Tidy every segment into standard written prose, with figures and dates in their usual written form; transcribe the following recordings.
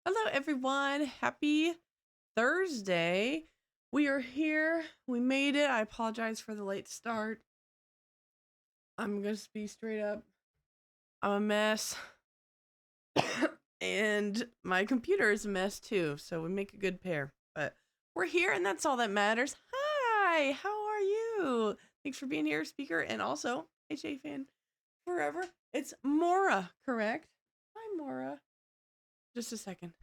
Hello, everyone. Happy Thursday. We are here. We made it. I apologize for the late start. I'm going to be straight up. I'm a mess. And my computer is a mess too. So we make a good pair. But we're here, and that's all that matters. Hi. How are you? Thanks for being here, speaker. And also, HA fan forever. It's Mora, correct? Hi, Mora. Just a second.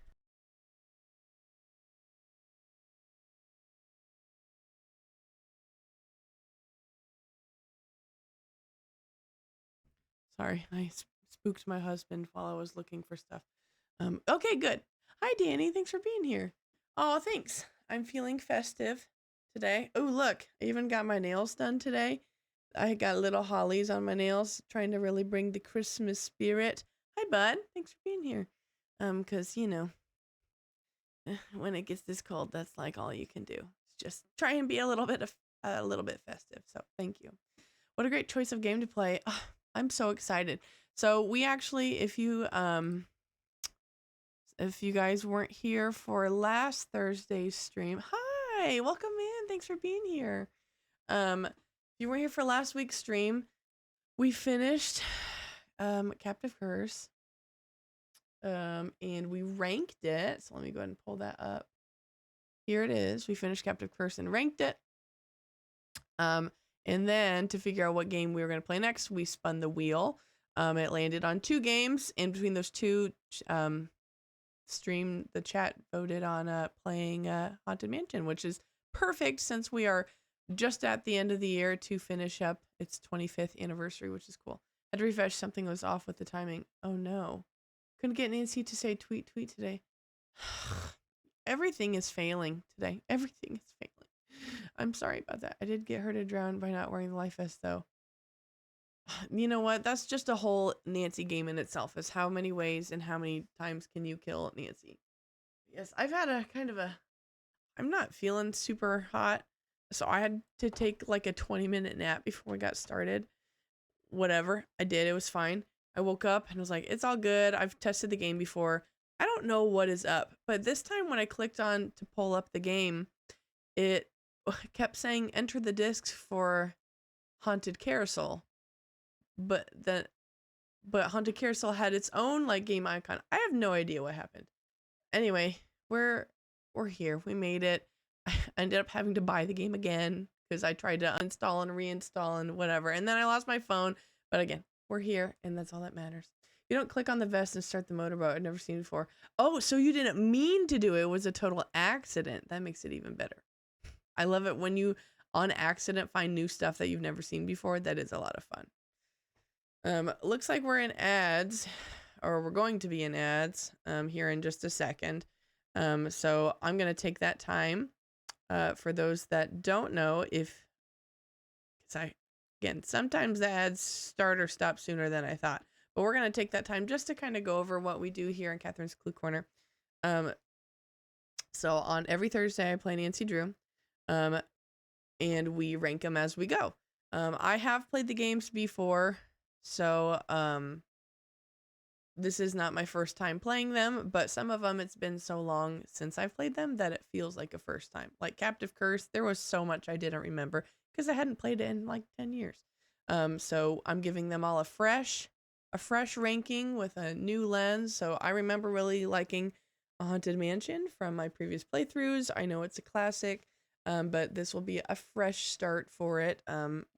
Sorry, I spooked my husband while I was looking for stuff. Okay, good. Hi, Danny. Thanks for being here. Oh, thanks. I'm feeling festive today. Oh, look, I even got my nails done today. I got little hollies on my nails, trying to really bring the Christmas spirit. Hi, bud. Thanks for being here. Cause when it gets this cold, that's like all you can do. It's just try and be a little bit festive. So thank you. What a great choice of game to play. Oh, I'm so excited. So we actually, if you guys weren't here for last Thursday's stream, hi, welcome in. Thanks for being here. If you weren't here for last week's stream, we finished Captive Curse. And we ranked it. So let me go ahead and pull that up. Here it is. We finished Captive Curse and ranked it. And then to figure out what game we were going to play next, we spun the wheel. It landed on 2 games. In between those 2, the chat voted on playing Haunted Mansion, which is perfect since we are just at the end of the year to finish up its 25th anniversary, which is cool. I had to refresh, something was off with the timing. Oh no. Couldn't get Nancy to say tweet today. Everything is failing today. Everything is failing. I'm sorry about that. I did get her to drown by not wearing the life vest, though. You know what? That's just a whole Nancy game in itself, is how many ways and how many times can you kill Nancy. Yes, I've had a kind of a... I'm not feeling super hot, so I had to take like a 20-minute nap before we got started. Whatever. I did. It was fine. I woke up and was like, it's all good. I've tested the game before. I don't know what is up, but this time when I clicked on to pull up the game, it kept saying enter the discs for Haunted Carousel, but Haunted Carousel had its own like game icon. I have no idea what happened. Anyway, we're here. We made it. I ended up having to buy the game again because I tried to uninstall and reinstall and whatever, and then I lost my phone. But again, we're here, and that's all that matters. You don't click on the vest and start the motorboat. I've never seen it before. Oh, so you didn't mean to do it. It was a total accident. That makes it even better. I love it when you on accident find new stuff that you've never seen before. That is a lot of fun. Looks like we're in ads, or we're going to be in ads here in just a second. So I'm going to take that time for those that don't know, again, sometimes the ads start or stop sooner than I thought, but we're going to take that time just to kind of go over what we do here in Catherine's Clue Corner. So on every Thursday I play Nancy Drew. And we rank them as we go. I have played the games before, so this is not my first time playing them, but some of them it's been so long since I've played them that it feels like a first time. Like Captive Curse, there was so much I didn't remember because I hadn't played it in like 10 years. So I'm giving them all a fresh ranking with a new lens. So I remember really liking a Haunted Mansion from my previous playthroughs. I know it's a classic. But this will be a fresh start for it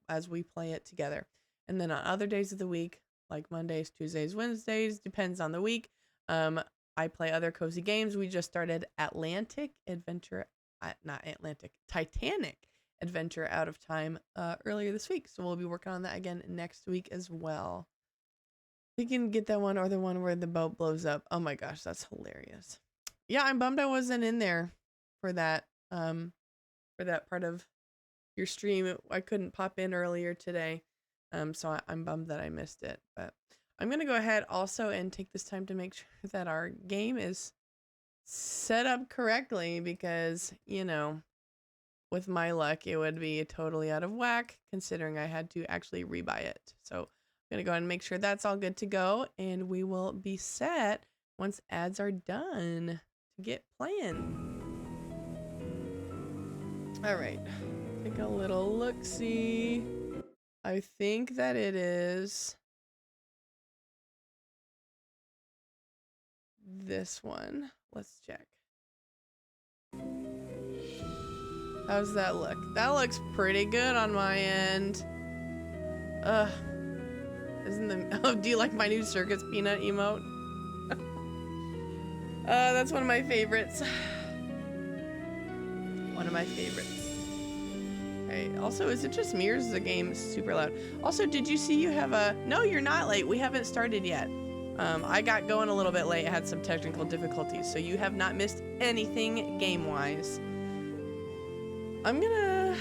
as we play it together. And then on other days of the week, like Mondays, Tuesdays, Wednesdays, depends on the week, I play other cozy games. We just started Titanic Adventure Out of Time earlier this week. So we'll be working on that again next week as well. We can get that one, or the one where the boat blows up. Oh my gosh, that's hilarious. Yeah, I'm bummed I wasn't in there for that. For that part of your stream. I couldn't pop in earlier today, so I'm bummed that I missed it. But I'm going to go ahead also and take this time to make sure that our game is set up correctly because, you know, with my luck, it would be totally out of whack considering I had to actually rebuy it. So I'm going to go ahead and make sure that's all good to go, and we will be set once ads are done to get playing. All right, take a little look-see. I think that it is this one. Let's check. How's that look? That looks pretty good on my end. Isn't the oh, do you like my new circus peanut emote? That's one of my favorites. One of my favorites. Okay, also, is it just me or is the game super loud? Also, did you see you have a... No, you're not late. We haven't started yet. I got going a little bit late. I had some technical difficulties, so you have not missed anything game-wise. I'm gonna...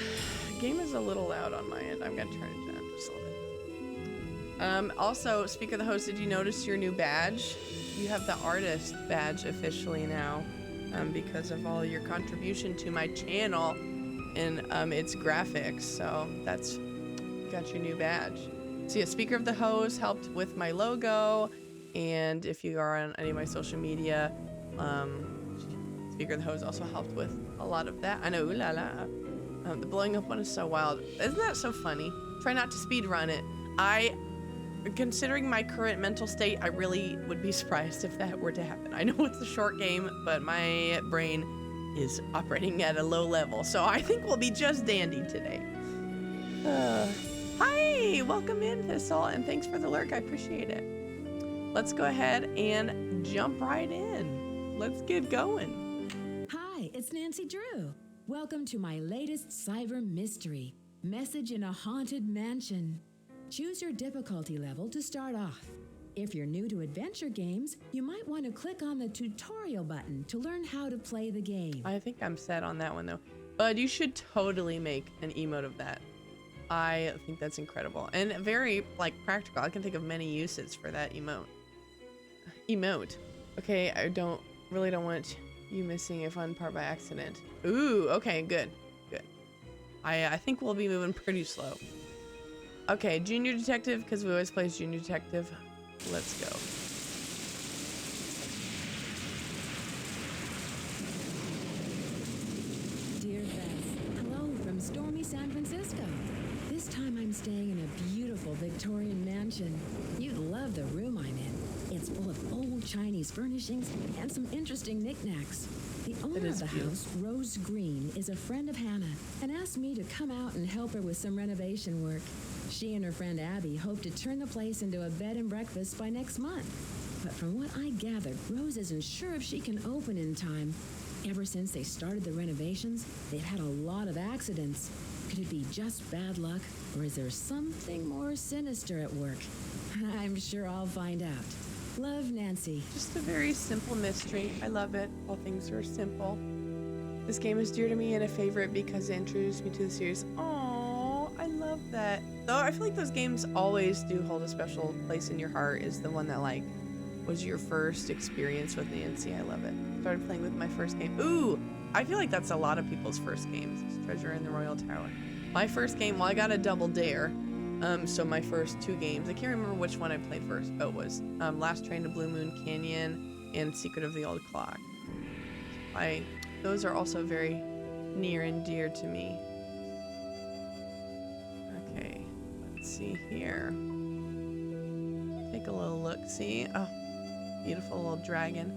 Game is a little loud on my end. I'm gonna turn it down just a little bit. Also, speak of the host, did you notice your new badge? You have the artist badge officially now, because of all your contribution to my channel and its graphics. So that's got your new badge. So yeah, speaker of the host helped with my logo, and if you are on any of my social media, speaker of the host also helped with a lot of that. I know, ooh la la. The blowing up one is so wild. Isn't that so funny? Try not to speed run it. Considering my current mental state, I really would be surprised if that were to happen. I know it's a short game, but my brain is operating at a low level, so I think we'll be just dandy today. Hi, welcome in, Thistle, and thanks for the lurk. I appreciate it. Let's go ahead and jump right in. Let's get going. Hi, it's Nancy Drew. Welcome to my latest cyber mystery, Message in a Haunted Mansion. Choose your difficulty level to start off. If you're new to adventure games, you might want to click on the tutorial button to learn how to play the game. I think I'm set on that one though. But you should totally make an emote of that. I think that's incredible and very practical. I can think of many uses for that emote. Okay, I really don't want you missing a fun part by accident. Ooh, okay, good. I think we'll be moving pretty slow. Okay, Junior Detective, because we always play as Junior Detective. Let's go. Dear Bess, hello from stormy San Francisco. This time I'm staying in a beautiful Victorian mansion. You'd love the room I'm in. It's full of old Chinese furnishings and some interesting knickknacks. The owner of the house, Rose Green, is a friend of Hannah and asked me to come out and help her with some renovation work. She and her friend Abby hope to turn the place into a bed and breakfast by next month. But from what I gathered, Rose isn't sure if she can open in time. Ever since they started the renovations, they've had a lot of accidents. Could it be just bad luck, or is there something more sinister at work? I'm sure I'll find out. Love, Nancy. Just a very simple mystery. I love it. All things are simple. This game is dear to me and a favorite because it introduced me to the series. Oh, I love that. Though I feel like those games always do hold a special place in your heart. Is the one that was your first experience with Nancy. I love it. Started playing with my first game. Ooh, I feel like that's a lot of people's first games. Treasure in the Royal Tower. My first game, well, I got a double dare. So my first two games, I can't remember which one I played first, but it was Last Train to Blue Moon Canyon and Secret of the Old Clock. Those are also very near and dear to me. Okay, let's see here. Take a little look, see? Oh, beautiful little dragon.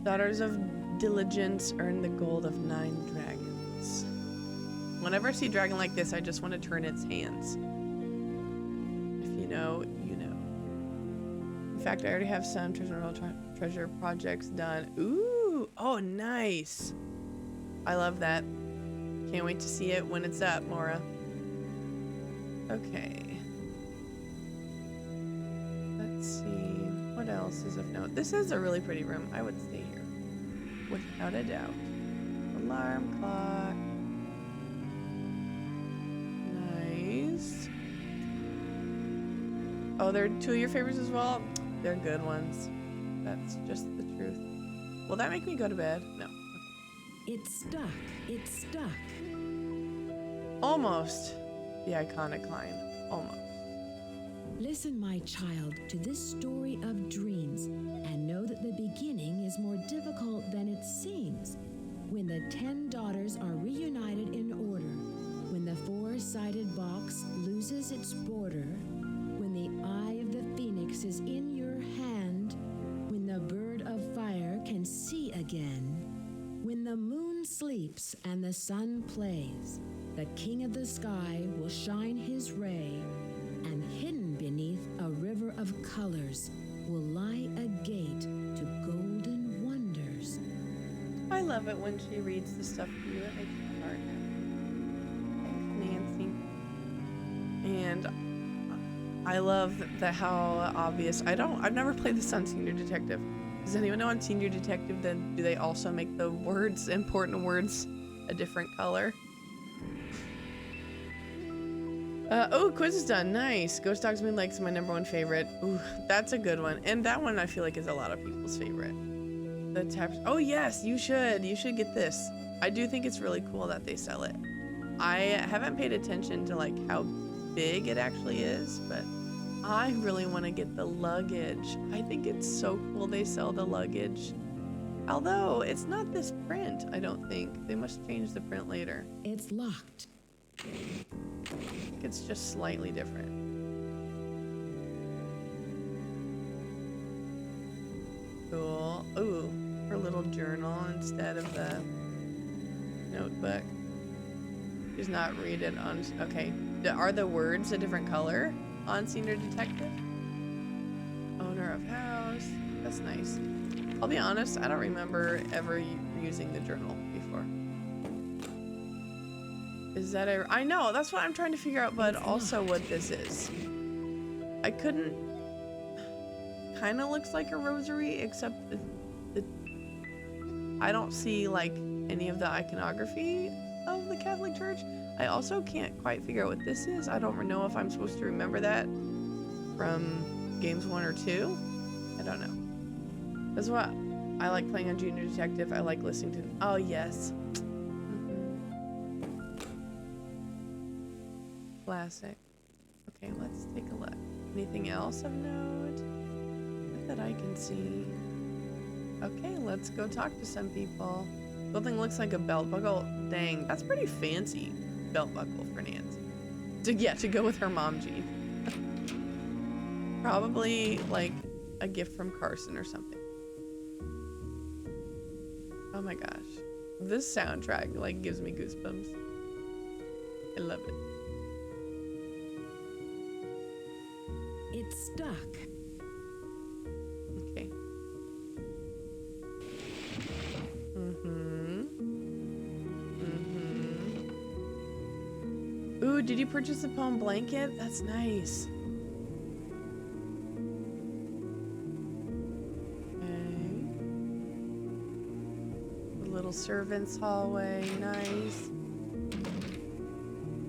Daughters of Diligence earn the gold of 9 dragons. Whenever I see a dragon like this, I just want to turn its hands. You know. In fact, I already have some treasure projects done. Ooh, oh, nice. I love that. Can't wait to see it when it's up, Maura. Okay. Let's see. What else is of note? This is a really pretty room. I would stay here. Without a doubt. Alarm clock. Nice. Oh, they're 2 of your favorites as well? They're good ones. That's just the truth. Will that make me go to bed? No. It's stuck. It's stuck. Almost the iconic line. Almost. Listen, my child, to this story of dreams, and know that the beginning is more difficult than it seems. When the 10 daughters are reunited in order, when the 4-sided box loses its border, when the eye of the phoenix is in your hand, when the bird of fire can see again, when the moon sleeps and the sun plays, the king of the sky will shine his ray, and hidden beneath a river of colors will lie a gate to golden wonders. I love it when she reads the stuff to you. It makes my heart happy. Thanks, Nancy. And I love the how obvious. I've never played this on Senior Detective. Does anyone know on Senior Detective then do they also make the words, important words, a different color? Oh, quiz is done. Nice. Ghost Dogs Moon Lakes is my #1 favorite. Ooh, that's a good one. And that one I feel like is a lot of people's favorite. The taps. Oh yes, you should. You should get this. I do think it's really cool that they sell it. I haven't paid attention to like how big it actually is, but I really want to get the luggage. I think it's so cool they sell the luggage. Although it's not this print, I don't think. They must change the print later. It's locked. It's just slightly different. Cool. Ooh, her little journal instead of the notebook. Does not read it on. Okay. Are the words a different color on Senior Detective? Owner of house. That's nice. I'll be honest, I don't remember ever using the journal before. Is that a... I know, that's what I'm trying to figure out, but also what this is. I couldn't... Kind of looks like a rosary, except the... I don't see, like, any of the iconography of the Catholic Church. I also can't quite figure out what this is. I don't know if I'm supposed to remember that from games 1 or 2. I don't know. That's what I like playing on Junior Detective. I like listening to... Oh, yes. Classic. Okay, let's take a look. Anything else of note? Not that I can see. Okay, let's go talk to some people. Something looks like a belt buckle. Dang, that's pretty fancy belt buckle for Nancy. To go with her mom jean. Probably like a gift from Carson or something. Oh my gosh. This soundtrack like gives me goosebumps. I love it. It's stuck. Okay. Ooh, did you purchase a poem blanket? That's nice. Okay. The little servants hallway, nice.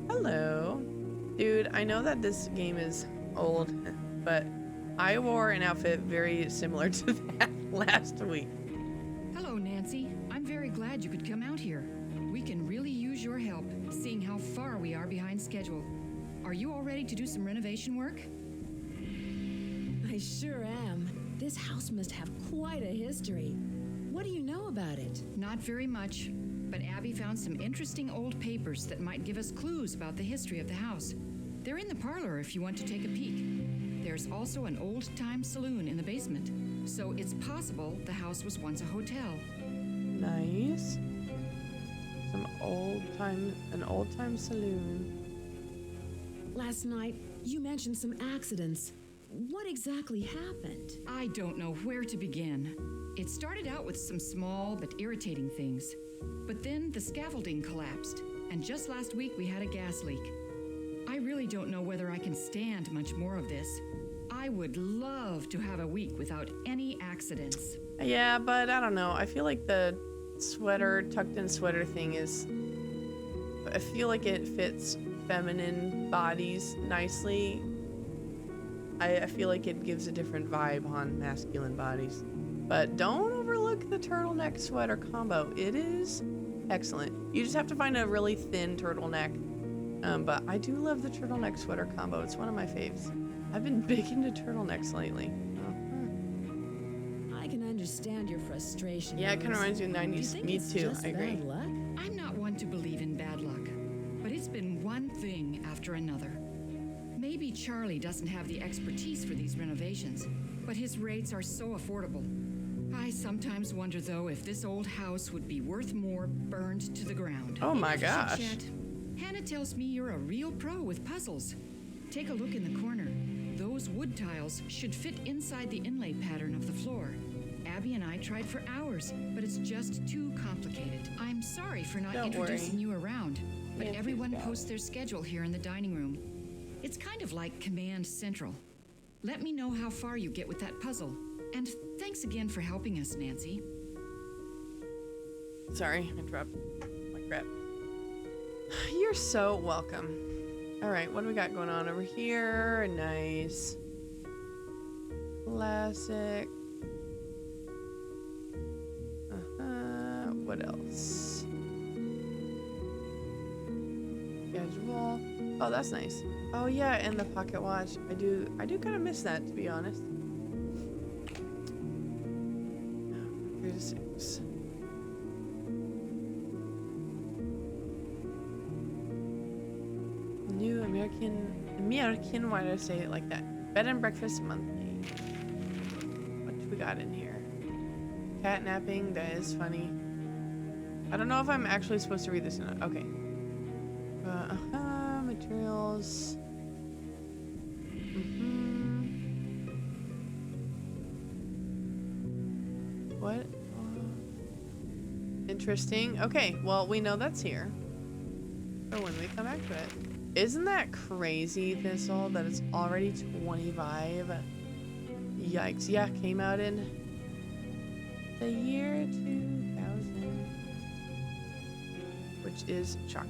Hello. Dude, I know that this game is old, but I wore an outfit very similar to that last week. Hello, Nancy. I'm very glad you could come out here. We can really use your help, seeing how far we are behind schedule. Are you all ready to do some renovation work? I sure am. This house must have quite a history. What do you know about it? Not very much, but Abby found some interesting old papers that might give us clues about the history of the house. They're in the parlor if you want to take a peek. There's also an old-time saloon in the basement, so it's possible the house was once a hotel. Nice. An old-time saloon. Last night, you mentioned some accidents. What exactly happened? I don't know where to begin. It started out with some small but irritating things. But then the scaffolding collapsed, and just last week we had a gas leak. I really don't know whether I can stand much more of this. I would love to have a week without any accidents. Yeah, but I don't know. I feel like the tucked in sweater thing is... I feel like it fits feminine bodies nicely. I feel like it gives a different vibe on masculine bodies. But don't overlook the turtleneck sweater combo. It is excellent. You just have to find a really thin turtleneck. But I do love the turtleneck sweater combo. It's one of my faves. I've been big into turtlenecks lately. I can understand your frustration. Yeah, it kind of reminds me of the Do you 90s. think Me it's too. just I agree. bad luck? I'm not one to believe in bad luck, but it's been one thing after another. Maybe Charlie doesn't have the expertise for these renovations, but his rates are so affordable. I sometimes wonder, though, if this old house would be worth more burned to the ground. Oh my Enough gosh. chit-chat. Hannah tells me you're a real pro with puzzles. Take a look in the corner. Those wood tiles should fit inside the inlay pattern of the floor. Abby and I tried for hours, but it's just too complicated. I'm sorry for not Don't introducing worry. you around, but Nancy's everyone got it. posts their schedule here in the dining room. It's kind of like Command Central. Let me know how far you get with that puzzle. And thanks again for helping us, Nancy. Sorry, I dropped my crap. You're so welcome. All right, what do we got going on over here? Nice. Classic. What else? Casual. Oh, that's nice. Oh yeah, and the pocket watch. I do kind of miss that, to be honest. 3 to 6. New American, why did I say it like that? Bed and breakfast monthly. What do we got in here? Cat napping, that is funny. I don't know if I'm actually supposed to read this or not. Okay. Materials. What? Interesting. Okay, well, we know that's here. For when we come back to it. Isn't that crazy, Thistle, that it's already 25? Yikes. Yeah, came out in the year 2000. Which is shocking.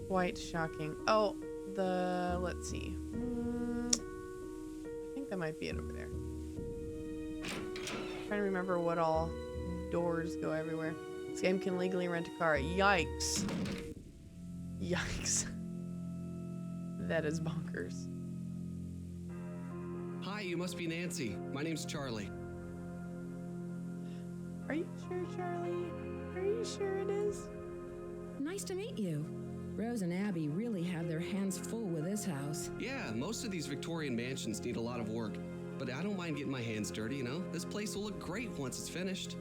Quite shocking. Oh, let's see. I think that might be it over there. Trying to remember what all doors go everywhere. This game can legally rent a car. Yikes. Yikes. That is bonkers. Hi, you must be Nancy. My name's Charlie. Are you sure, Charlie? Are you sure it is? Nice to meet you. Rose and Abby really have their hands full with this house. Yeah, most of these Victorian mansions need a lot of work, but I don't mind getting my hands dirty, you know? This place will look great once it's finished.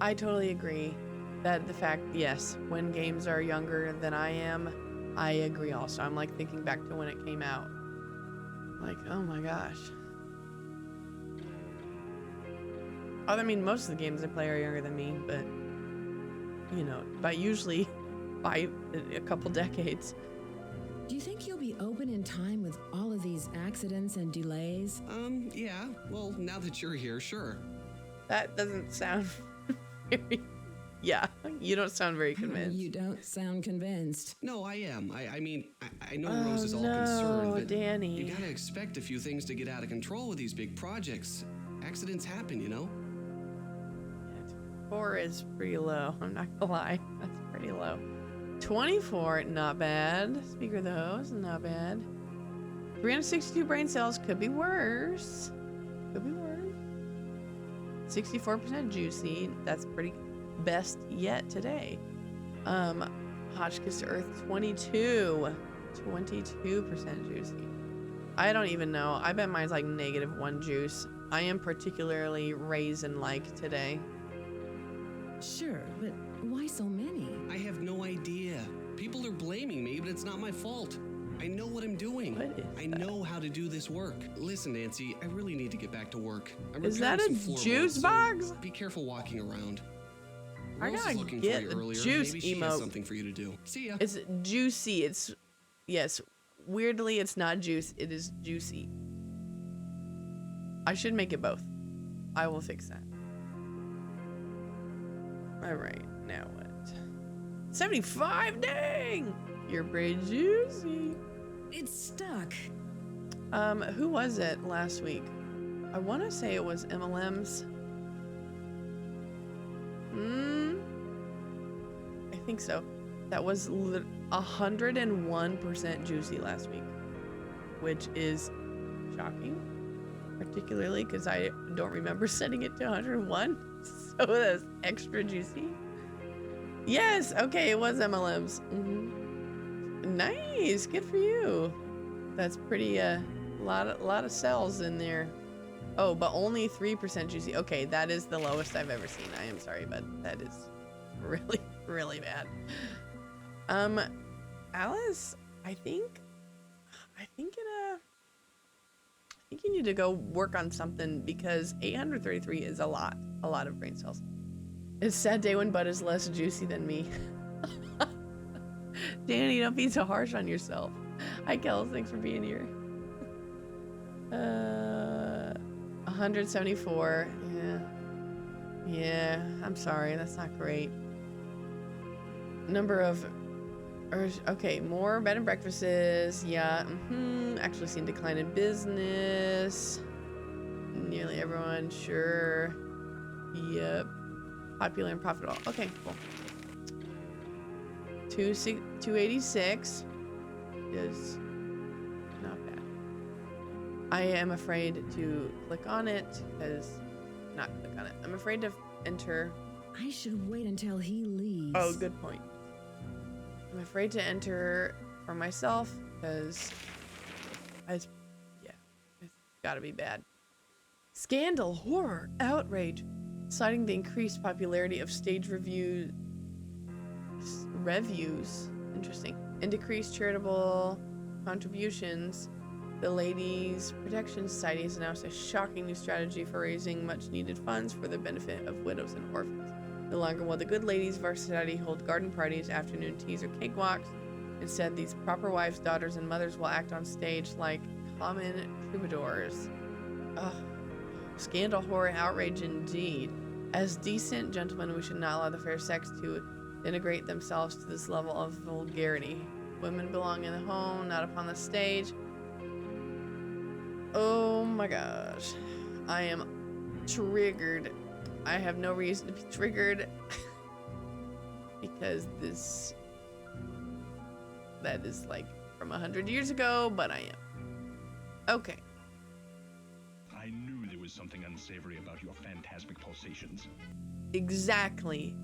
I totally agree that the fact, yes, when games are younger than I am, I agree also. I'm like thinking back to when it came out. Like, oh my gosh. I mean, most of the games I play are younger than me, but, you know, but usually by a couple decades. Do you think you'll be open in time with all of these accidents and delays? Yeah. Well, now that you're here, sure. That doesn't sound very... Yeah, you don't sound very convinced. You don't sound convinced. No, I am. I mean, I know Rose is all no, concerned, but Danny. you gotta expect a few things to get out of control with these big projects. Accidents happen, you know? 4 is pretty low. I'm not gonna lie. That's pretty low. 24, not bad. Speaker of the host, not bad. 362 brain cells, could be worse. Could be worse. 64% juicy. That's pretty best yet today. Hotchkiss to Earth, 22. 22% juicy. I don't even know. I bet mine's like -1 juice. I am particularly raisin-like today. Sure, but why so many? I have no idea. People are blaming me, but it's not my fault. I know what I'm doing. What is I that? know how to do this work. Listen, Nancy, I really need to get back to work. I'm Is repairing that a some floorboards, juice so box? Be careful walking around. I Rose gotta was looking get for you the earlier. juice Maybe she has emote. something for you to do. See ya. It's juicy. It's, yes, weirdly, it's not juice. It is juicy. I should make it both. I will fix that. All right, now what? 75, dang! You're pretty juicy. It's stuck. Who was it last week? I want to say it was MLM's. I think so. That was 101% juicy last week, which is shocking, particularly because I don't remember setting it to 101. So that's extra juicy. Yes, okay, it was MLMs. Nice, good for you. That's pretty lot of cells in there. Oh, but only 3% juicy. Okay, that is the lowest I've ever seen. I am sorry, but that is really, really bad. Alice, I think you need to go work on something because 833 is a lot of brain cells. It's a sad day when Bud is less juicy than me. Danny, don't be so harsh on yourself. Hi, Kels, thanks for being here. 174. Yeah, I'm sorry, that's not great. Number of okay, more bed and breakfasts. Yeah, actually seen decline in business. Nearly everyone, sure. Yep. Popular and profitable. Okay, cool. 286 is not bad. I am afraid to click on it because not click on it. I'm afraid to enter. I should wait until he leaves. Oh, good point. I'm afraid to enter for myself because it's gotta be bad. Scandal, horror, outrage, citing the increased popularity of stage reviews, interesting, and decreased charitable contributions. The Ladies Protection Society has announced a shocking new strategy for raising much needed funds for the benefit of widows and orphans. No longer will the Good Ladies of our society hold garden parties, afternoon teas, or cakewalks. Instead, these proper wives, daughters, and mothers will act on stage like common troubadours. Ugh. Scandal, horror, outrage indeed. As decent gentlemen, we should not allow the fair sex to denigrate themselves to this level of vulgarity. Women belong in the home, not upon the stage. Oh my gosh. I am triggered. I have no reason to be triggered because that is like from 100 years ago, but I am. Okay. I knew there was something unsavory about your phantasmic pulsations. Exactly,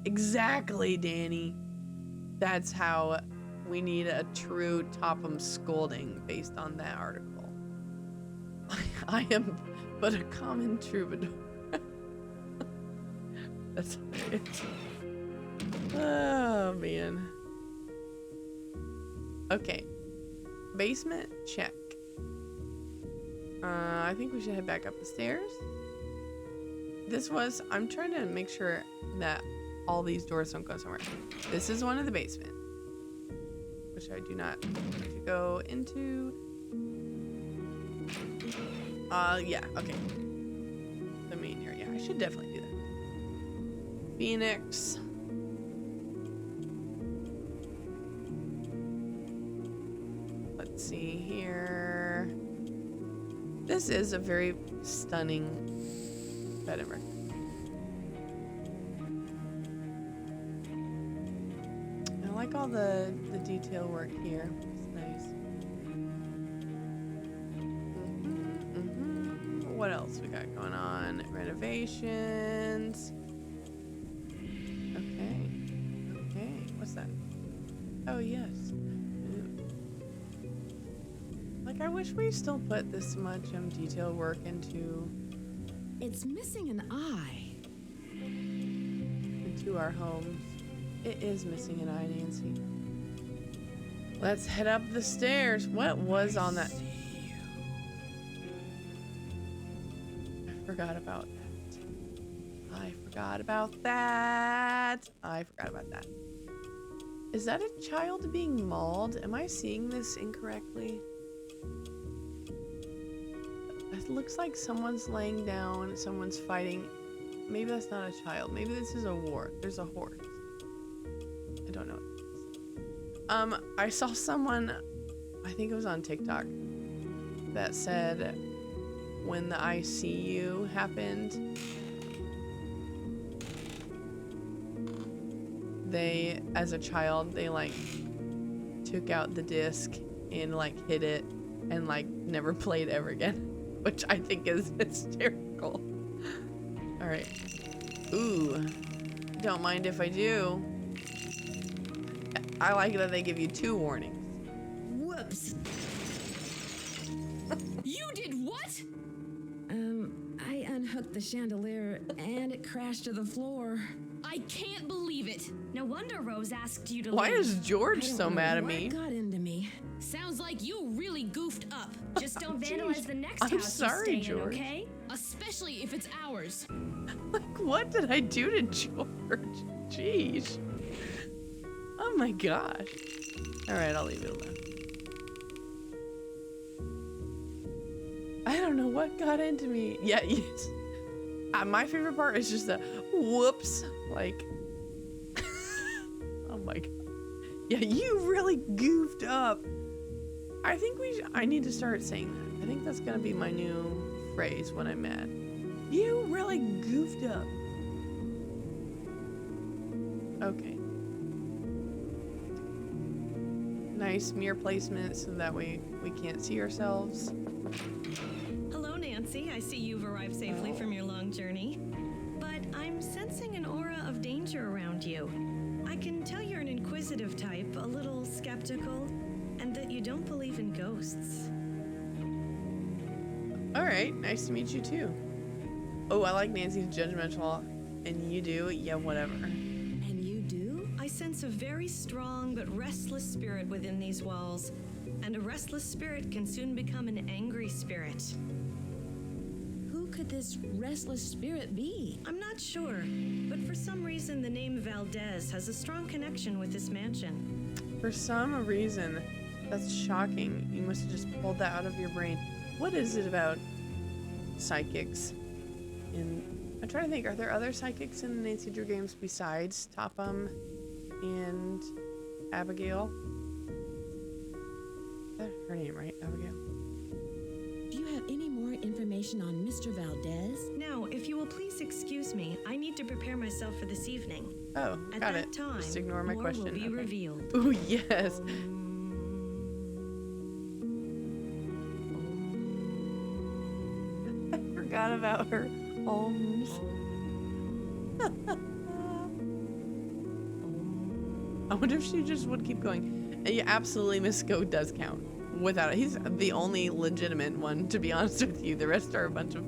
Danny. That's how we need a true Topham scolding based on that article. I am but a common troubadour. That's hilarious. Oh man. Okay. Basement check. I think we should head back up the stairs. I'm trying to make sure that all these doors don't go somewhere. This is one of the basement, which I do not want to go into. Yeah, okay. The main area. I should definitely do that. Phoenix. Let's see here. This is a very stunning bed and breakfast. I like all the detail work here. It's nice. What else we got going on? Renovations. Okay. What's that? Oh, yes. Ooh. Like, I wish we still put this much detail work into It's missing an eye. our homes. It is missing an eye, Nancy. Let's head up the stairs. What was on that? I forgot about that. Is that a child being mauled? Am I seeing this incorrectly? It looks like someone's laying down, someone's fighting. Maybe that's not a child. Maybe this is a war. There's a horse. I don't know. I saw someone, I think it was on TikTok, that said when the I see you happened, they, as a child, they like took out the disc and like hid it and like never played ever again, which I think is hysterical. All right. Ooh, don't mind if I do. I like that they give you 2 warnings. Whoops. You did what? I unhooked the chandelier and it crashed to the floor. I can't believe it. No wonder Rose asked you to Why leave. is George I don't so know mad at what me? got into me. Sounds like you really goofed up. Just don't vandalize the next I'm house sorry, you stay in, George. okay? Especially if it's ours. Like, what did I do to George? Jeez. Oh my gosh. All right, I'll leave it alone. I don't know what got into me. Yeah, yes. My favorite part is just the whoops. Like, oh my god. Yeah, you really goofed up. I think I need to start saying that. I think that's gonna be my new phrase when I'm mad. You really goofed up. Okay. Nice mirror placement so that way we can't see ourselves. Hello, Nancy. I see you've arrived safely from your long journey. But I'm sensing an aura of danger around you. I can tell you're an inquisitive type, a little skeptical, and that you don't believe in ghosts. All right, nice to meet you too. Oh, I like Nancy's judgmental, and you do? Yeah, whatever. And you do? I sense a very strong but restless spirit within these walls, and a restless spirit can soon become an angry spirit. Who could this restless spirit be? I'm not sure, but for some reason the name Valdez has a strong connection with this mansion. For some reason, that's shocking. You must have just pulled that out of your brain. What is it about psychics? I'm trying to think, are there other psychics in the Nancy Drew games besides Topham and Abigail? Is that her name, right? Abigail? Do you have any more information on Mr. Valdez? Now, if you will please excuse me, I need to prepare myself for this evening. Oh, At got that it. time, Just ignore my more question. will be Okay. revealed. Ooh, yes. I forgot about her homes. I wonder if she just would keep going. And yeah, absolutely, Miss Goat does count. Without it, he's the only legitimate one, to be honest with you. The rest are a bunch of,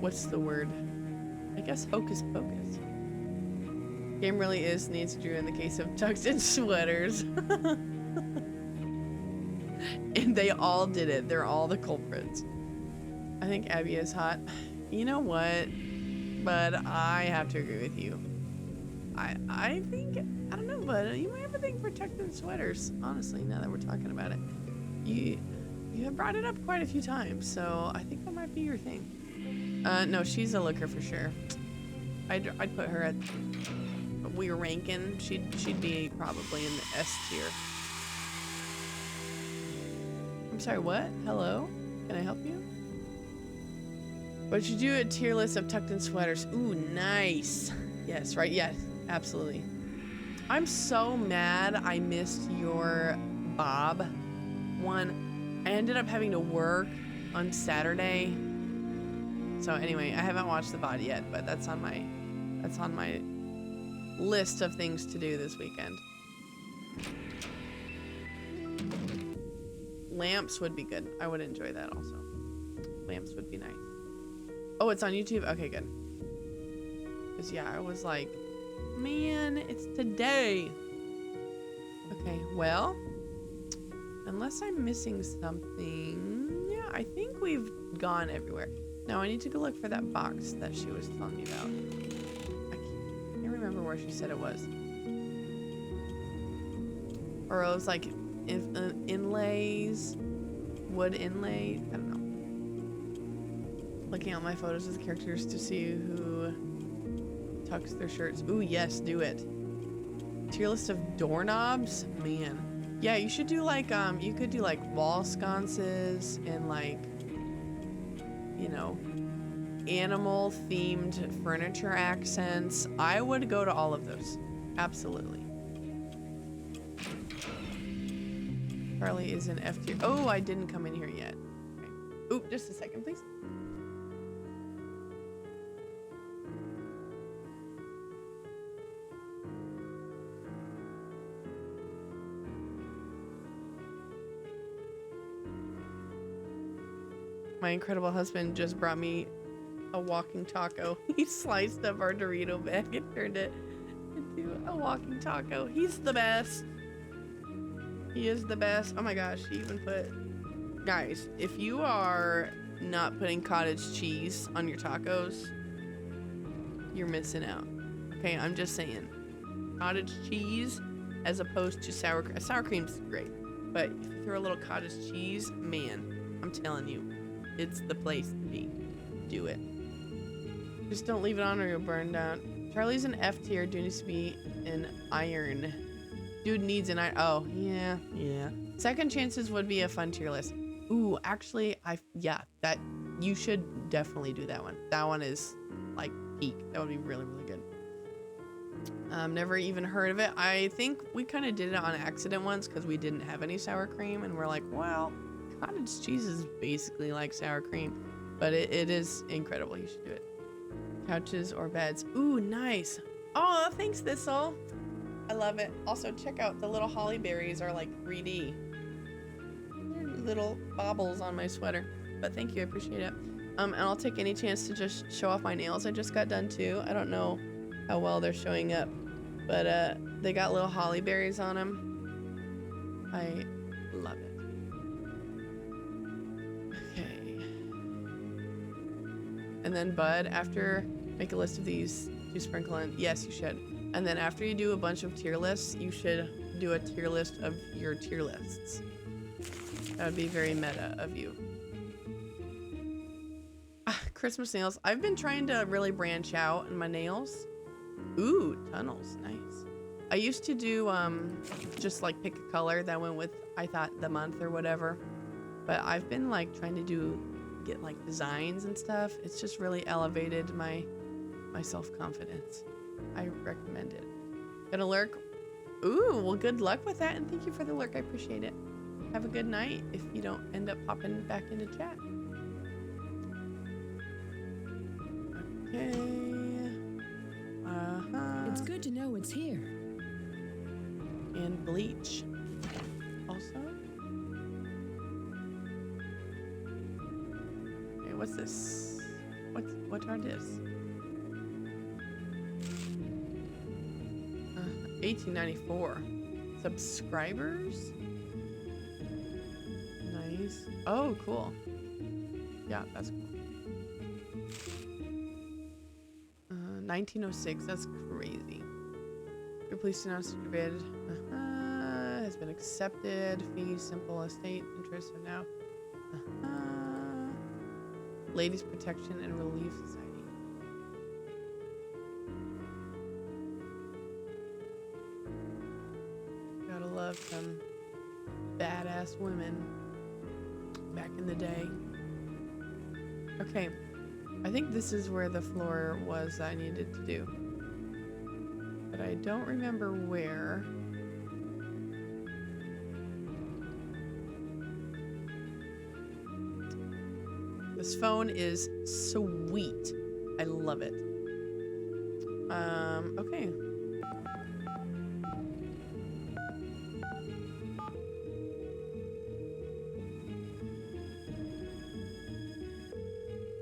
what's the word? I guess hocus pocus. Game really is Nancy Drew in the case of tucked-in sweaters. And they all did it. They're all the culprits. I think Abby is hot. You know what? But I have to agree with you. I think, I don't know, but you might have a thing for tucked-in sweaters, honestly, now that we're talking about it. You have brought it up quite a few times, so I think that might be your thing. No, she's a looker for sure. I'd put her at, we're ranking, she'd be probably in the S tier. I'm sorry, what? Hello? Can I help you? What should you do a tier list of tucked-in sweaters? Ooh, nice. Yes, right, yes, absolutely. I'm so mad I missed your Bob one. I ended up having to work on Saturday. So anyway, I haven't watched the VOD yet, but that's on my list of things to do this weekend. Lamps would be good. I would enjoy that also. Lamps would be nice. Oh, it's on YouTube? Okay, good. Because, yeah, I was like, man, it's today. Okay, well, unless I'm missing something, yeah, I think we've gone everywhere. Now, I need to go look for that box that she was telling me about. I can't remember where she said it was. Or it was like inlays, wood inlay, I don't know. Looking at my photos of the characters to see who tucks their shirts. Ooh, yes, do it. Tier list of doorknobs? Man. Yeah, you should do like, you could do like wall sconces and like, you know, animal themed furniture accents. I would go to all of those. Absolutely. Charlie is in F tier. Oh, I didn't come in here yet. Okay. Oop, just a second, please. My incredible husband just brought me a walking taco. He sliced up our Dorito bag and turned it into a walking taco. He's the best. He is the best. Oh my gosh, he even put... Guys, if you are not putting cottage cheese on your tacos, you're missing out. Okay, I'm just saying. Cottage cheese as opposed to sour cream. Sour cream's great, but if you throw a little cottage cheese, man, I'm telling you, it's the place to be. Do it. Just don't leave it on or you'll burn down. Charlie's an F tier. Dude needs to be an iron. Dude needs an iron. Oh, yeah. Second chances would be a fun tier list. Ooh, actually, yeah, that you should definitely do that one. That one is like peak. That would be really, really good. Never even heard of it. I think we kind of did it on accident once because we didn't have any sour cream and we're like, well, cottage cheese is basically like sour cream, but it is incredible. You should do it. Couches or beds. Ooh, nice. Oh, thanks, Thistle. I love it. Also, check out the little holly berries are like 3D. They're little baubles on my sweater, but thank you. I appreciate it. And I'll take any chance to just show off my nails. I just got done too. I don't know how well they're showing up, but they got little holly berries on them. I love it. And then Bud, after make a list of these to sprinkle in. Yes, you should. And then after you do a bunch of tier lists, you should do a tier list of your tier lists. That would be very meta of you. Christmas nails. I've been trying to really branch out in my nails. Ooh, tunnels. Nice. I used to do just like pick a color that went with, I thought, the month or whatever. But I've been like trying to get like designs and stuff. It's just really elevated my self-confidence. I recommend it. Gonna lurk. Ooh, well, good luck with that, and thank you for the lurk. I appreciate it. Have a good night if you don't end up popping back into chat. Okay. It's good to know it's here. And bleach. Also. Okay, what's this? What are this? 1894. Subscribers? Nice. Oh, cool. Yeah, that's cool. 1906. That's crazy. Your police announced your bid has been accepted. Fee, simple estate interest are now. Ladies Protection and Relief Society. Gotta love some badass women back in the day. Okay, I think this is where the floor was that I needed to do, but I don't remember where. This phone is sweet. I love it. Okay.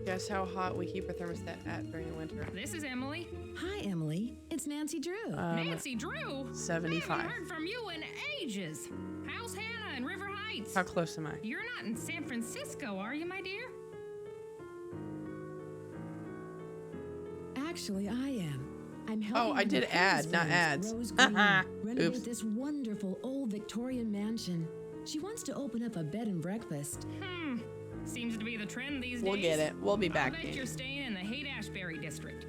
Guess how hot we keep our thermostat at during the winter? This is Emily. Hi, Emily. It's Nancy Drew. Nancy Drew? 75. I haven't heard from you in ages. How's Hannah in River Heights? How close am I? You're not in San Francisco, are you, my dear? Actually, I am. I'm helping. Oh, I did add, not ads. Rose Green renovate Oops. this wonderful old Victorian mansion. She wants to open up a bed and breakfast. Seems to be the trend these days. We'll get it. We'll be back. I bet you're staying in the Haight-Ashbury district.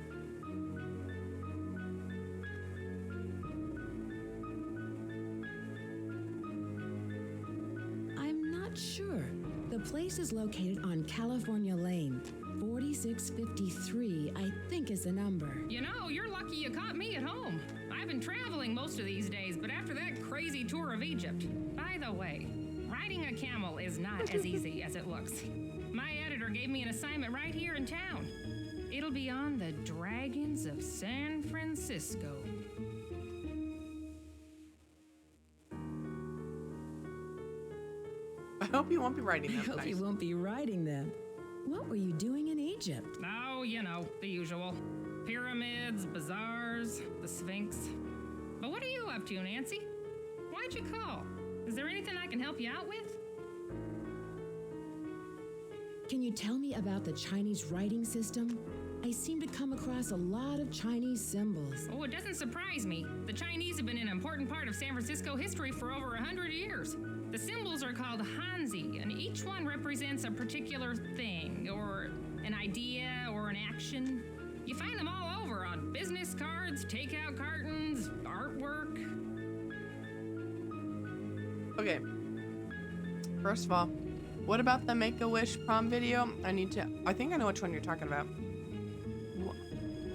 I'm not sure. The place is located on California Lane, 46 2653, I think, is the number. You know, you're lucky you caught me at home. I've been traveling most of these days, but after that crazy tour of Egypt. By the way, riding a camel is not as easy as it looks. My editor gave me an assignment right here in town. It'll be on the Dragons of San Francisco. I hope you won't be writing I them. hope you won't be riding them. What were you doing in Egypt? Oh, you know, the usual. Pyramids, bazaars, the Sphinx. But what are you up to, Nancy? Why'd you call? Is there anything I can help you out with? Can you tell me about the Chinese writing system? I seem to come across a lot of Chinese symbols. Oh, it doesn't surprise me. The Chinese have been an important part of San Francisco history for over 100 years. The symbols are called Hanzi, and each one represents a particular thing, or an idea, or an action. You find them all over on business cards, takeout cartons, artwork. Okay. First of all, what about the Make-A-Wish prom video? I think I know which one you're talking about.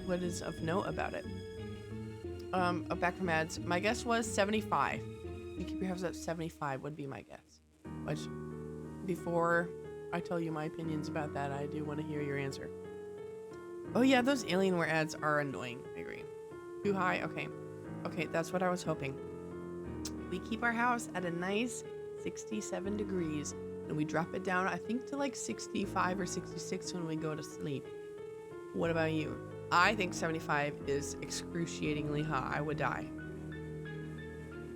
What is of note about it? Back from ads. My guess was 75. You keep your house at 75 would be my guess. Which, before I tell you my opinions about that, I do want to hear your answer. Oh yeah, those Alienware ads are annoying. I agree. Too high? Okay. Okay, that's what I was hoping. We keep our house at a nice 67 degrees, and we drop it down, I think, to like 65 or 66 when we go to sleep. What about you? I think 75 is excruciatingly hot. I would die.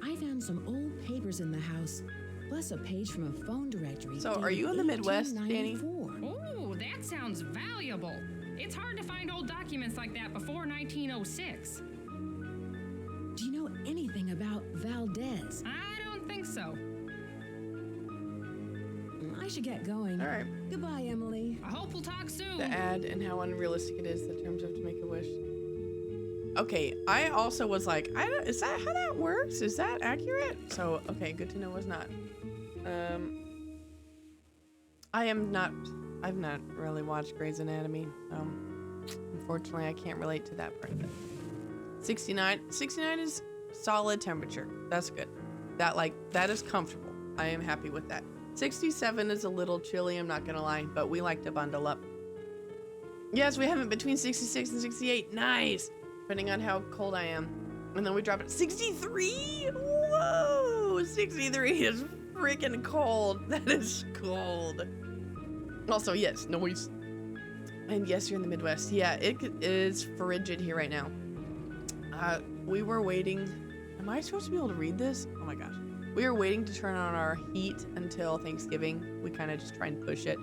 I found some old papers in the house, plus a page from a phone directory. So, are you in the Midwest, Danny? 1894. Oh, that sounds valuable. It's hard to find old documents like that before 1906. Do you know anything about Valdez? I don't think so. I should get going. All right. Goodbye, Emily. I hope we'll talk soon. The ad and how unrealistic it is, the terms of to make a wish. Okay, I also was like, is that how that works? Is that accurate? So, okay, good to know was not. I've not really watched Grey's Anatomy. Unfortunately, I can't relate to that part of it. 69 is solid temperature. That's good. That is comfortable. I am happy with that. 67 is a little chilly, I'm not gonna lie, but we like to bundle up. Yes, we have it between 66 and 68. Nice! Depending on how cold I am. And then we drop it 63? Whoa! 63 is freaking cold. That is cold. Also, yes, noise. And yes, you're in the Midwest. Yeah, it is frigid here right now. We were waiting. Am I supposed to be able to read this? Oh my gosh. We were waiting to turn on our heat until Thanksgiving. We kind of just try and push it.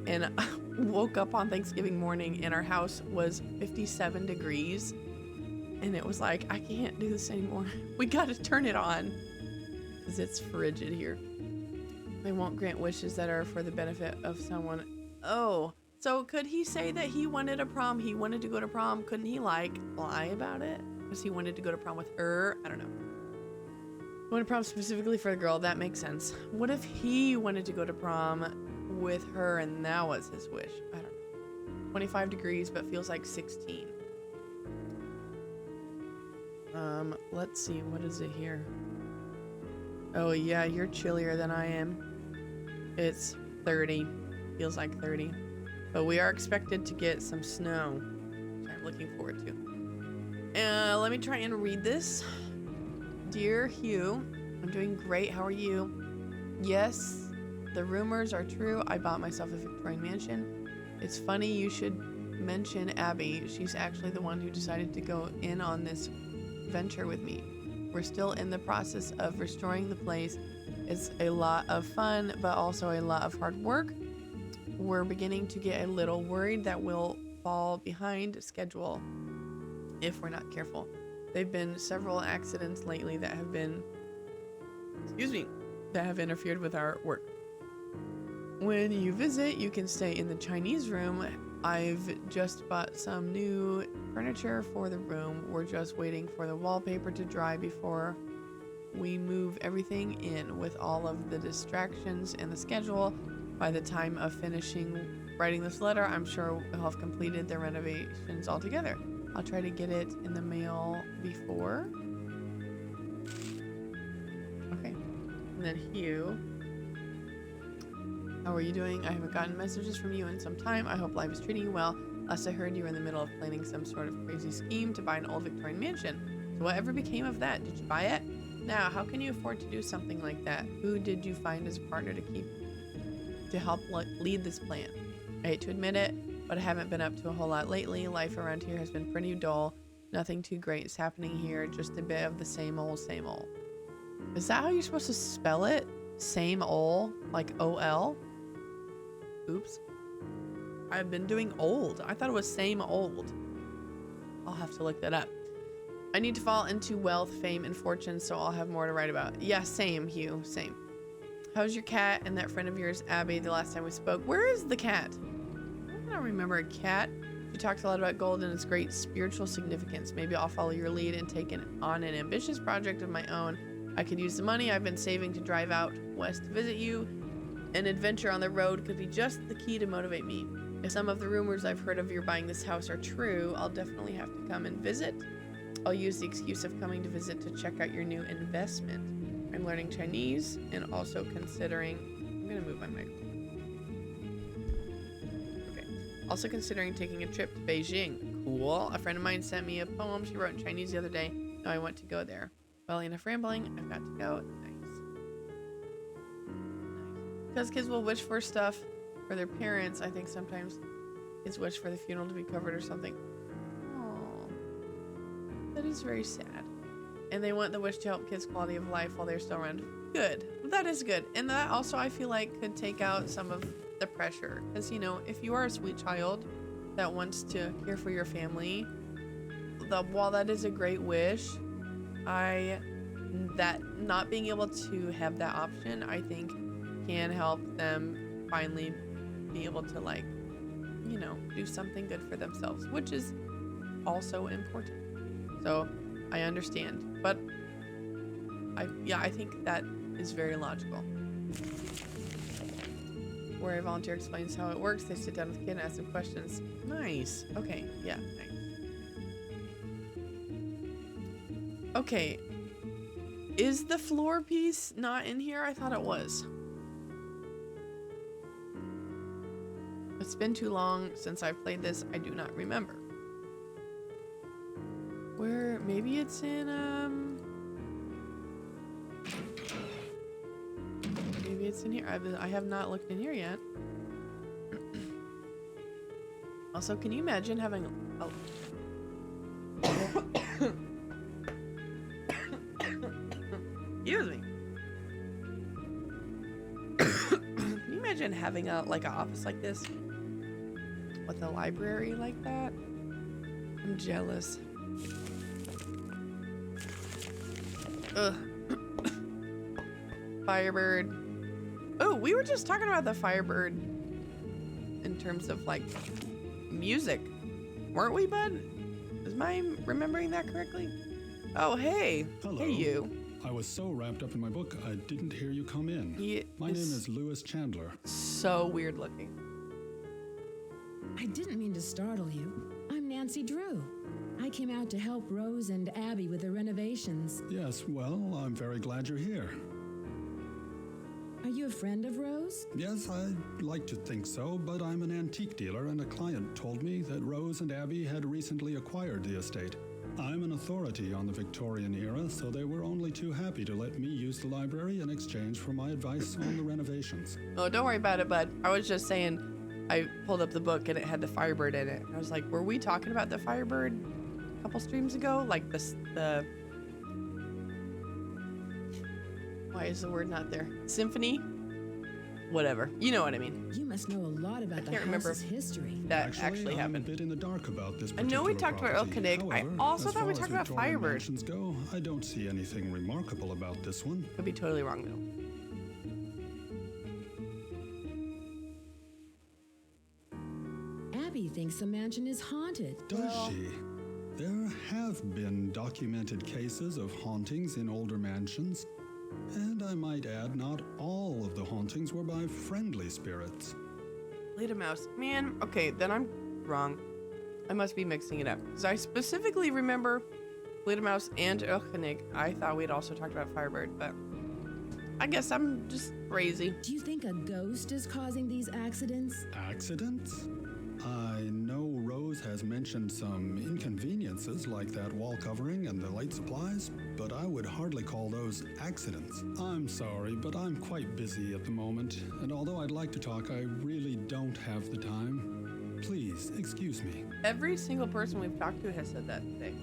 And I woke up on Thanksgiving morning and our house was 57 degrees. And it was like, I can't do this anymore. We gotta turn it on. Because it's frigid here. They won't grant wishes that are for the benefit of someone. Oh, so could he say that he wanted a prom? He wanted to go to prom. Couldn't he like lie about it? Because he wanted to go to prom with her? I don't know. Wanted prom specifically for the girl, that makes sense. What if he wanted to go to prom with her and that was his wish? I don't know. 25 degrees, but feels like 16. Let's see, what is it here? Oh yeah, you're chillier than I am. It's 30, feels like 30. But we are expected to get some snow, which I'm looking forward to. Let me try and read this. Dear Hugh, I'm doing great. How are you? Yes, the rumors are true. I bought myself a Victorian mansion. It's funny you should mention Abby. She's actually the one who decided to go in on this venture with me. We're still in the process of restoring the place. It's a lot of fun, but also a lot of hard work. We're beginning to get a little worried that we'll fall behind schedule if we're not careful. There've been several accidents lately that have been, that have interfered with our work. When you visit, you can stay in the Chinese room. I've just bought some new furniture for the room. We're just waiting for the wallpaper to dry before we move everything in. With all of the distractions and the schedule, by the time of finishing writing this letter, I'm sure we'll have completed the renovations altogether. I'll try to get it in the mail before. Okay. And then Hugh. How are you doing? I haven't gotten messages from you in some time. I hope life is treating you well. Last I heard, you were in the middle of planning some sort of crazy scheme to buy an old Victorian mansion. So whatever became of that? Did you buy it? Now, how can you afford to do something like that? Who did you find as a partner to help lead this plan? I hate to admit it, but I haven't been up to a whole lot lately. Life around here has been pretty dull. Nothing too great is happening here. Just a bit of the same old, same old. Is that how you're supposed to spell it? Same old, like O-L? Oops. I've been doing old. I thought it was same old. I'll have to look that up. I need to fall into wealth, fame, and fortune, so I'll have more to write about. Yeah, same, Hugh. Same. How's your cat and that friend of yours, Abby, the last time we spoke? Where is the cat? I don't remember a cat. She talks a lot about gold and its great spiritual significance. Maybe I'll follow your lead and take on an ambitious project of my own. I could use the money I've been saving to drive out west to visit you. An adventure on the road could be just the key to motivate me. If some of the rumors I've heard of your buying this house are true, I'll definitely have to come and visit. I'll use the excuse of coming to visit to check out your new investment. I'm learning Chinese and also considering... I'm gonna move my mic. Okay. Also considering taking a trip to Beijing. Cool. A friend of mine sent me a poem she wrote in Chinese the other day. Now I want to go there. Well, enough rambling. I've got to go. Nice. Because kids will wish for stuff for their parents. I think sometimes kids wish for the funeral to be covered or something. That is very sad. And they want the wish to help kids' quality of life while they're still around. Good. That is good. And that also, I feel like, could take out some of the pressure. Because, you know, if you are a sweet child that wants to care for your family, while that is a great wish, that not being able to have that option, I think, can help them finally be able to, like, you know, do something good for themselves, which is also important. So I understand, but I think that is very logical. Where a volunteer explains how it works, they sit down with the kid and ask them questions. Nice. Okay. Yeah. Nice. Okay. Is the floor piece not in here? I thought it was. It's been too long since I've played this. I do not remember. Where, maybe it's in, maybe it's in here. I have not looked in here yet. Also, can you imagine having, excuse me. Can you imagine having like an office like this with a library like that? I'm jealous. Ugh. Firebird. Oh, we were just talking about the Firebird in terms of like music, weren't we, bud? Is my remembering that correctly? Oh, hey. Hello. Hey, you. I was so wrapped up in my book, I didn't hear you come in. My name is Lewis Chandler. So weird looking. I didn't mean to startle you. I'm Nancy Drew. I came out to help Rose and Abby with the renovations. Yes, well, I'm very glad you're here. Are you a friend of Rose? Yes, I'd like to think so, but I'm an antique dealer, and a client told me that Rose and Abby had recently acquired the estate. I'm an authority on the Victorian era, so they were only too happy to let me use the library in exchange for my advice on the renovations. Oh, don't worry about it, bud. I was just saying, I pulled up the book and it had the Firebird in it. I was like, were we talking about the Firebird a couple streams ago? Like the why is the word not there? Symphony? Whatever. You know what I mean. You must know a lot about the can't remember house's history. That actually I'm happened. a bit in the dark about this I know we particular talked about property. Elkinig. I However, also as thought we far talked as about Victorian Firebird. mansions go, I don't see anything remarkable about this one. Could be totally wrong though. Abby thinks the mansion is haunted. Does she? There have been documented cases of hauntings in older mansions. And I might add, not all of the hauntings were by friendly spirits. Leda Mouse. Man, okay, then I'm wrong. I must be mixing it up. Because I specifically remember Leda Mouse and Öchnig. I thought we'd also talked about Firebird, but I guess I'm just crazy. Do you think a ghost is causing these accidents? Accidents? I know Rose has mentioned some inconveniences like that wall covering and the light supplies, but I would hardly call those accidents. I'm sorry, but I'm quite busy at the moment, and although I'd like to talk, I really don't have the time. Please, excuse me. Every single person we've talked to has said that today.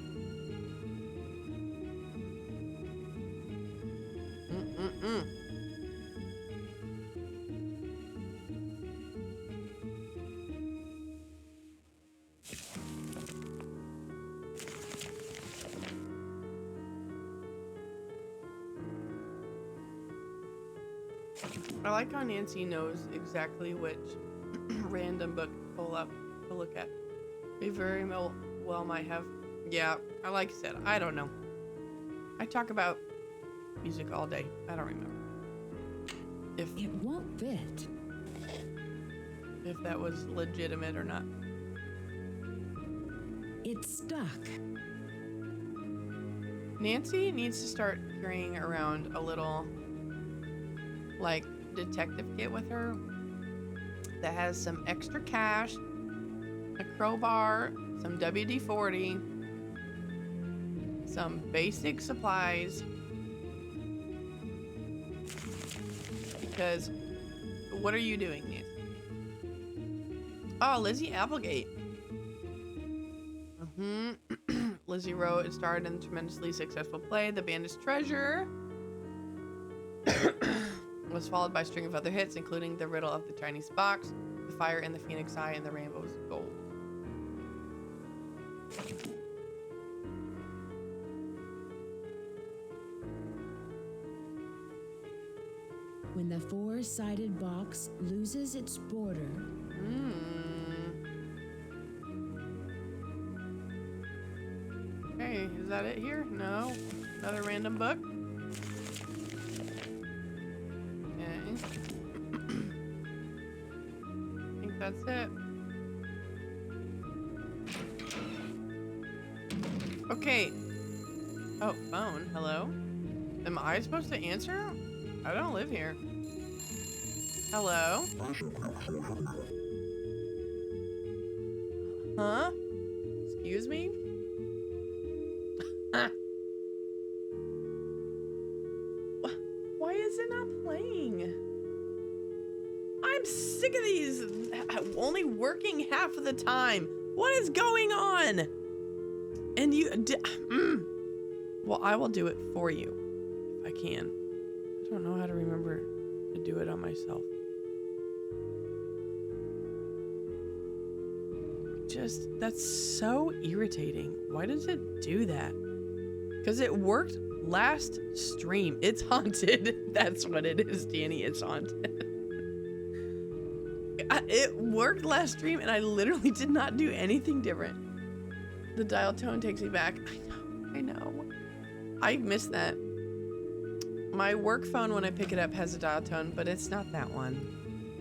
I like how Nancy knows exactly which random book to pull up to look at. We very well might have. Yeah, like I said, I don't know. I talk about music all day. I don't remember. It won't fit. If that was legitimate or not. It's stuck. Nancy needs to start carrying around a little, like, detective kit with her that has some extra cash, a crowbar, some WD-40, some basic supplies, because what are you doing, Nancy? Oh, Lizzie Applegate. Lizzie wrote and starred in the tremendously successful play The Banished Treasure. Was followed by a string of other hits, including The Riddle of the Chinese Box, The Fire in the Phoenix Eye, and The Rainbow's Gold. When the four-sided box loses its border. Hey, is that it here? No. Another random book? I think that's it. Okay. Oh, phone. Hello? Am I supposed to answer? I don't live here. Hello? Huh? Excuse me? Why is it not playing? I'm sick of these only working half of the time. What is going on? And well, I will do it for you if I can. I don't know how to remember to do it on myself. That's so irritating. Why does it do that? Because it worked last stream. It's haunted. That's what it is, Danny. It's haunted. It worked last stream and I literally did not do anything different. The dial tone takes me back. I know. I missed that. My work phone, when I pick it up, has a dial tone, but it's not that one.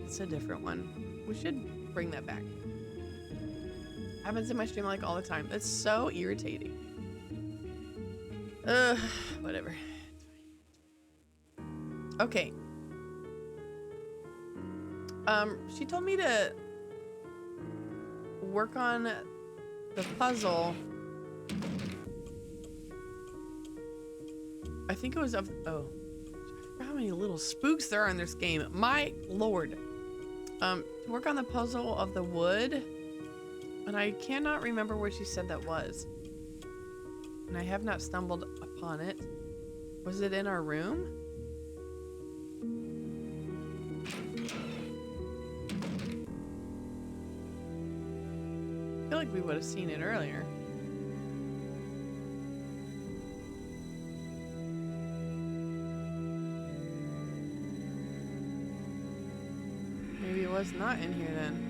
It's a different one. We should bring that back. Happens in my stream like all the time. That's so irritating. Whatever. Okay. She told me to work on the puzzle. I think it was of, oh, I forgot how many little spooks there are in this game. My lord. To work on the puzzle of the wood. And I cannot remember where she said that was. And I have not stumbled upon it. Was it in our room? I feel like we would have seen it earlier. Maybe it was not in here then.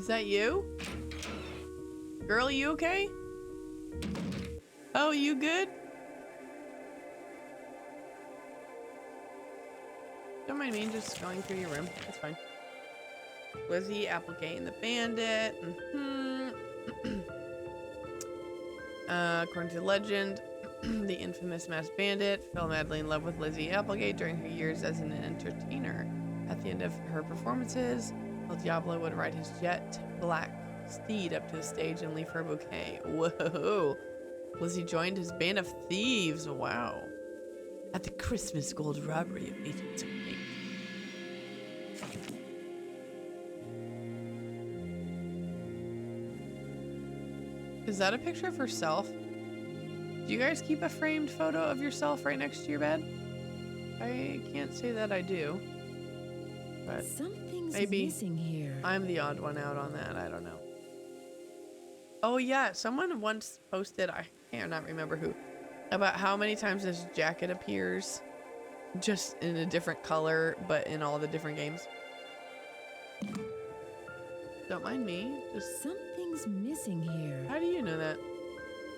Is that you? Girl, you okay? Oh, you good? Don't mind me just going through your room. It's fine. Lizzie, Applegate, and the Bandit. According to legend, the infamous masked bandit fell madly in love with Lizzie Applegate during her years as an entertainer. At the end of her performances, El Diablo would ride his jet black steed up to the stage and leave her a bouquet. Whoa! Lizzie joined his band of thieves. Wow. At the Christmas gold robbery of 1878. Is that a picture of herself? Do you guys keep a framed photo of yourself right next to your bed? I can't say that I do. But Something's maybe missing here. I'm the odd one out on that. I don't know. Oh yeah, someone once posted, I cannot remember who, about how many times this jacket appears just in a different color, but in all the different games. Don't mind me. Just Something's missing here. how do you know that?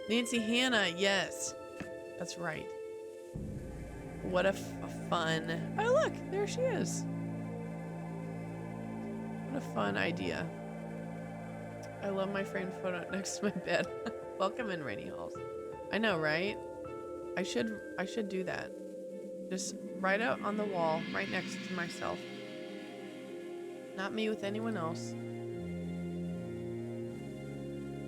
Nancy Hannah, yes. That's right. What a fun... Oh, look, there she is. What a fun idea. I love my framed photo next to my bed. Welcome in, Rainy Halls. I know, right? I should do that. Just right out on the wall, right next to myself. Not me with anyone else.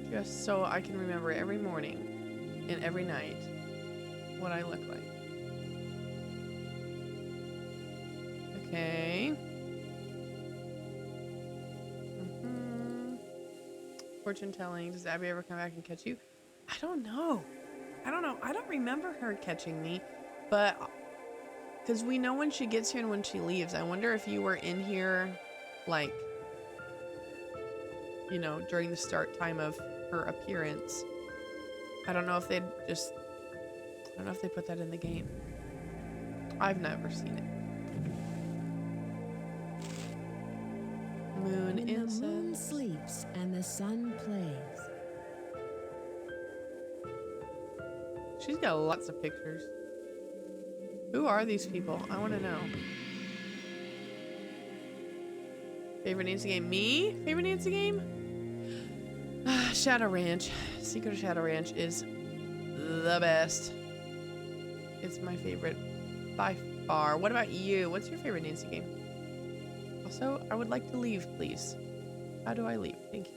Just so I can remember every morning and every night what I look like. Okay. Fortune telling. Does Abby ever come back and catch you? I don't know. I don't remember her catching me, but because we know when she gets here and when she leaves. I wonder if you were in here, like, you know, during the start time of her appearance. I don't know if they put that in the game. I've never seen it. Moon When the moon incense. sleeps and the sun plays. She's got lots of pictures. Who are these people? I want to know. Favorite Nancy game? Me? Favorite Nancy game? Shadow Ranch. Secret of Shadow Ranch is the best. It's my favorite by far. What about you? What's your favorite Nancy game? Also, I would like to leave, please. How do I leave? Thank you.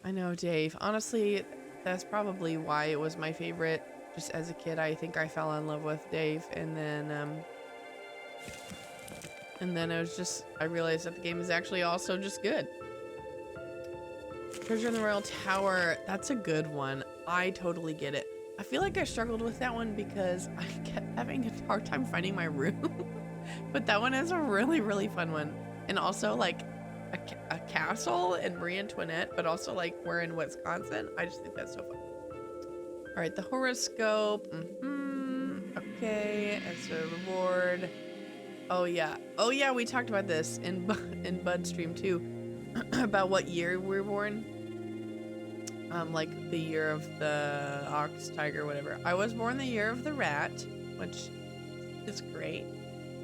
I know, Dave. Honestly, that's probably why it was my favorite. Just as a kid, I think I fell in love with Dave, and then I realized that the game is actually also just good. Treasure in the Royal Tower, that's a good one. I totally get it. I feel like I struggled with that one because I kept having a hard time finding my room. But that one is a really, really fun one. And also like a castle in Marie Antoinette, but also like we're in Wisconsin. I just think that's so fun. All right, the horoscope. Okay, as a reward. Oh yeah, we talked about this in Bud stream too, about what year we were born. Like the year of the ox, tiger, whatever. I was born the year of the rat, which is great.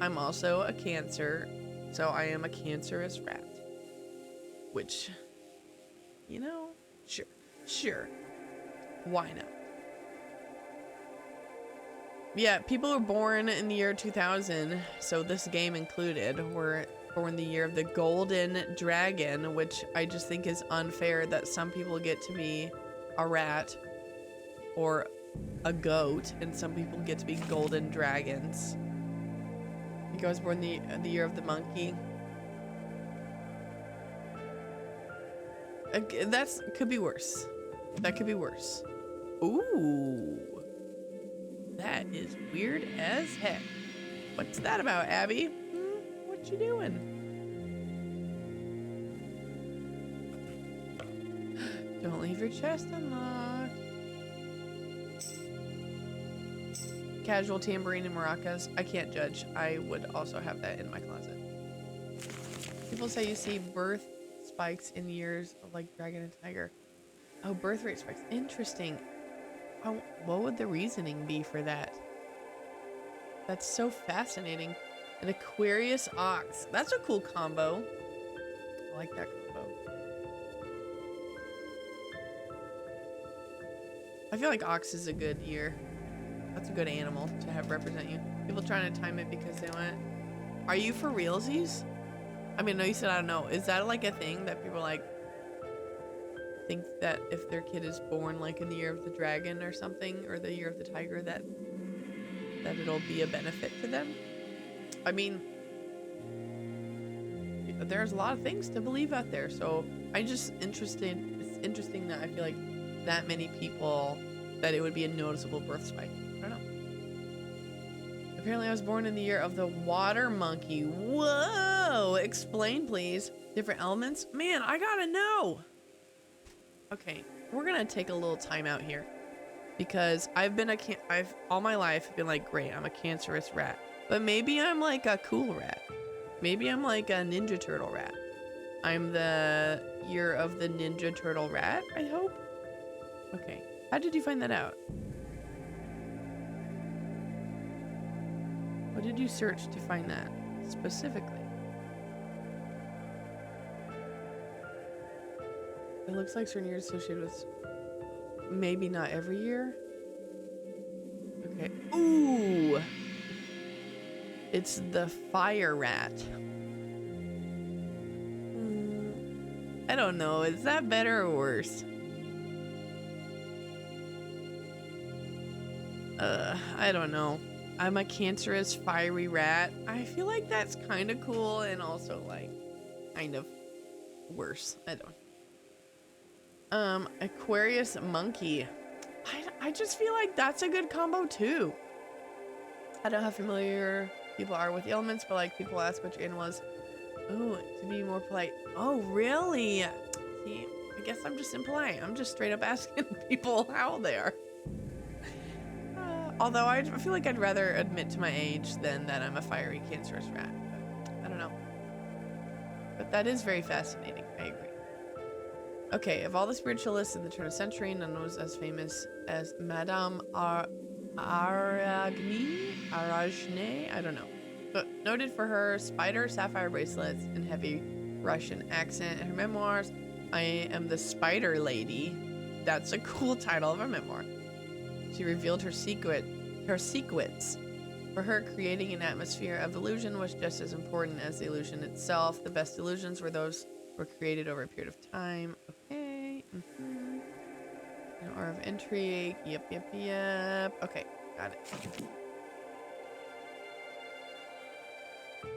I'm also a Cancer, so I am a cancerous rat. Which, you know, sure. Why not? Yeah, people were born in the year 2000, so this game included, were born the year of the golden dragon, which I just think is unfair that some people get to be a rat or a goat and some people get to be golden dragons. I think I was born the year of the monkey. That's could be worse. That could be worse. Ooh. That is weird as heck. What's that about, Abby? What you doing? Don't leave your chest unlocked. Casual tambourine and maracas. I can't judge. I would also have that in my closet. People say you see birth spikes in years of like dragon and tiger. Oh, birth rate spikes. Interesting. What would the reasoning be for that? That's so fascinating. An Aquarius ox. That's a cool combo. I like that combo. I feel like ox is a good year. That's a good animal to have represent you. People trying to time it because they went. Are you for realsies? I mean, no, you said I don't know. Is that like a thing that people like think that if their kid is born like in the year of the dragon or something, or the year of the tiger, that it'll be a benefit to them? I mean, there's a lot of things to believe out there. So I'm just interested. It's interesting that I feel like that many people that it would be a noticeable birth spike. I don't know. Apparently I was born in the year of the water monkey. Whoa! Explain, please. Different elements? Man, I gotta know. Okay, we're gonna take a little time out here because I've all my life been like, great, I'm a cancerous rat, but maybe I'm like a cool rat. Maybe I'm like a Ninja Turtle rat. I'm the year of the Ninja Turtle rat, I hope. Okay, how did you find that out? What did you search to find that specifically? It looks like certain years associated with maybe not every year. Okay. Ooh! It's the fire rat. I don't know. Is that better or worse? I don't know. I'm a cancerous fiery rat. I feel like that's kind of cool and also like kind of worse. I don't. Aquarius monkey. I just feel like that's a good combo too. I don't know how familiar people are with the elements, but like people ask which animal is. Oh, to be more polite. Oh, really? See, I guess I'm just impolite. I'm just straight up asking people how they are. Although I feel like I'd rather admit to my age than that I'm a fiery cancerous rat. But I don't know. But that is very fascinating. I agree. Okay, of all the spiritualists in the turn of century, none was as famous as Madame Arachne, I don't know. But noted for her spider sapphire bracelets and heavy Russian accent. In her memoirs, I am the Spider Lady. That's a cool title of a memoir. She revealed her secrets. For her, creating an atmosphere of illusion was just as important as the illusion itself. The best illusions were those were created over a period of time. Okay. An aura of intrigue. Yep. Okay, got it.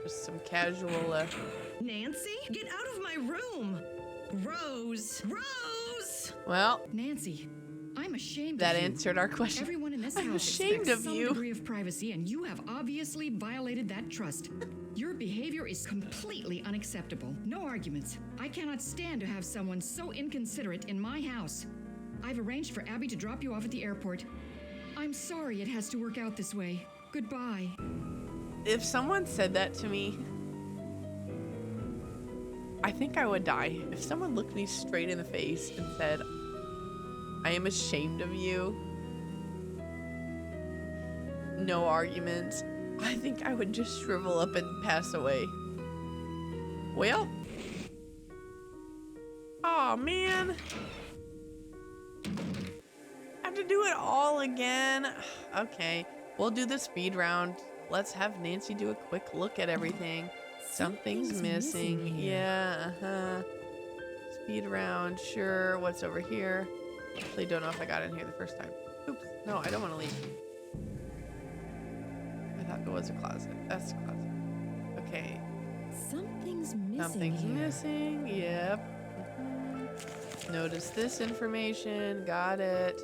Just some casual. Nancy, get out of my room! Rose! Well, Nancy, I'm ashamed that of you. answered our question. Everyone in this I'm house ashamed expects of some you. degree of privacy, and you have obviously violated that trust. Your behavior is completely unacceptable. No arguments. I cannot stand to have someone so inconsiderate in my house. I've arranged for Abby to drop you off at the airport. I'm sorry it has to work out this way. Goodbye. If someone said that to me, I think I would die. If someone looked me straight in the face and said, I am ashamed of you, no arguments, I think I would just shrivel up and pass away. Well, oh man, I have to do it all again. Okay, we'll do the speed round. Let's have Nancy do a quick look at everything. Something's missing. here. Yeah, Speed round, sure. What's over here? Actually, don't know if I got in here the first time. Oops. No, I don't want to leave. I thought there was a closet. That's the closet. Okay. Something's missing Something's here. missing. Yep. Notice this information. Got it.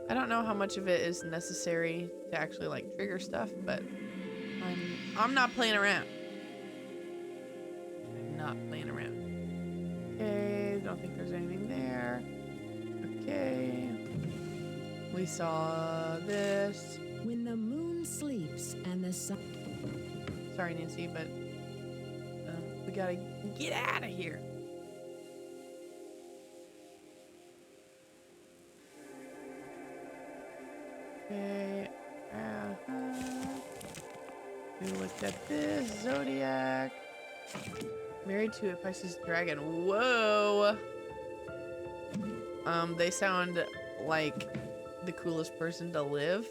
I don't know how much of it is necessary to actually like trigger stuff, but I'm not playing around. I'm not playing around. Okay, don't think there's anything there. Okay. We saw this. When the moon sleeps and the sun... Sorry, Nancy, but we gotta get out of here. Okay. We looked at this. Zodiac. Married to a Pisces dragon. Whoa. They sound like the coolest person to live.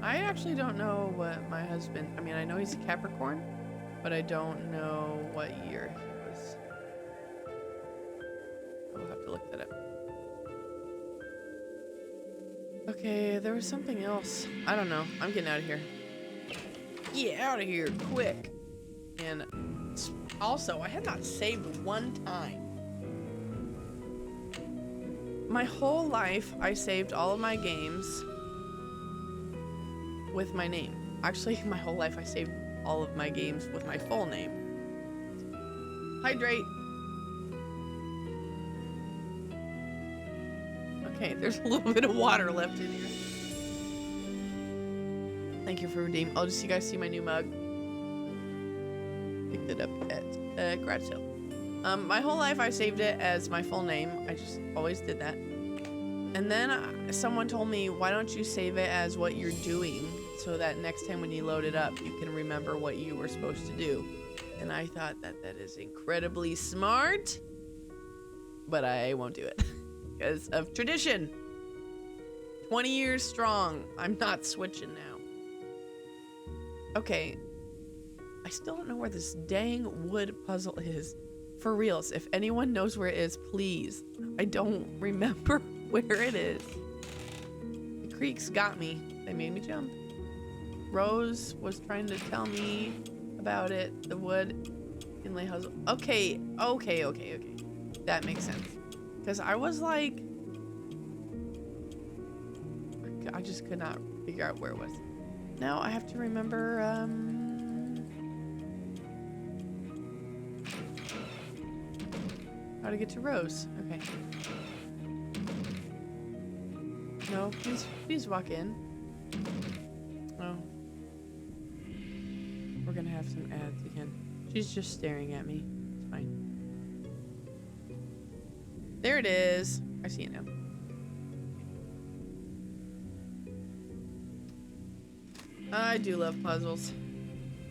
I actually don't know what my husband, I mean, I know he's a Capricorn, but I don't know what year he was. I'll have to look that up. Okay, there was something else. I don't know. I'm getting out of here. Get out of here, quick. And also, I had not saved one time. My whole life, I saved all of my games with my name. Actually, my whole life, I saved all of my games with my full name. Hydrate. Okay, there's a little bit of water left in here. Thank you for redeeming. I'll just you guys see my new mug. Picked it up at Grad Sale. My whole life I saved it as my full name. I just always did that. And then someone told me, why don't you save it as what you're doing so that next time when you load it up, you can remember what you were supposed to do. And I thought that that is incredibly smart, but I won't do it because of tradition. 20 years strong. I'm not switching now. Okay. I still don't know where this dang wood puzzle is. For reals, if anyone knows where it is, please. I don't remember where it is. The creeks got me. They made me jump. Rose was trying to tell me about it. The wood inlay puzzle. Okay. That makes sense. Because I was like... I just could not figure out where it was. Now I have to remember, how to get to Rose. Okay. No, please walk in. Oh. We're gonna have some ads again. She's just staring at me. It's fine. There it is. I see it now. I do love puzzles.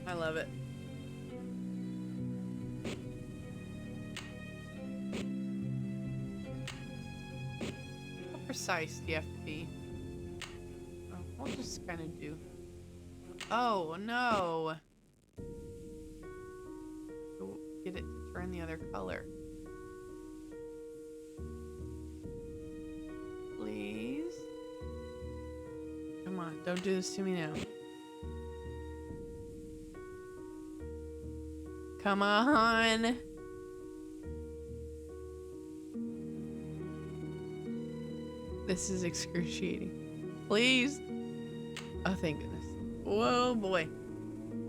I love it. How precise do you have to be? Oh, we'll just kind of do. Oh, no. Get it to turn the other color. Please? Come on, don't do this to me now. Come on. This is excruciating. Please. Oh, thank goodness. Whoa, boy.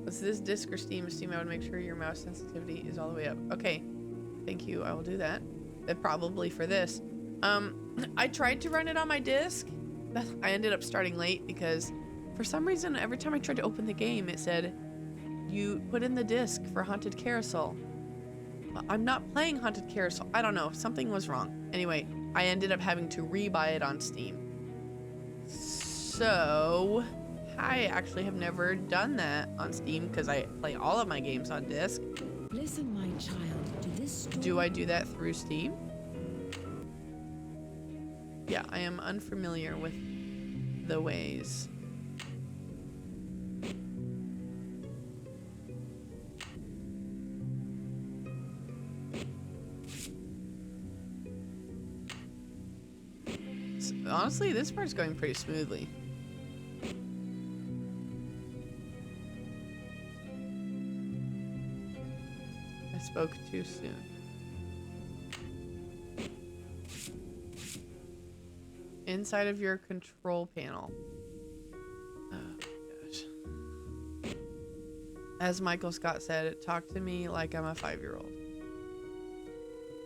What's this disc or Steam? Steam, I would make sure your mouse sensitivity is all the way up. Okay. Thank you. I will do that. Probably for this. I tried to run it on my disc. I ended up starting late because for some reason, every time I tried to open the game, it said, you put in the disc for Haunted Carousel. I'm not playing Haunted Carousel. I don't know. Something was wrong. Anyway, I ended up having to re-buy it on Steam. So, I actually have never done that on Steam because I play all of my games on disc. Listen, my child, to this story. Do I do that through Steam? Yeah, I am unfamiliar with the ways. Honestly, this part's going pretty smoothly. I spoke too soon. Inside of your control panel. Oh my gosh. As Michael Scott said, talk to me like I'm a 5-year-old.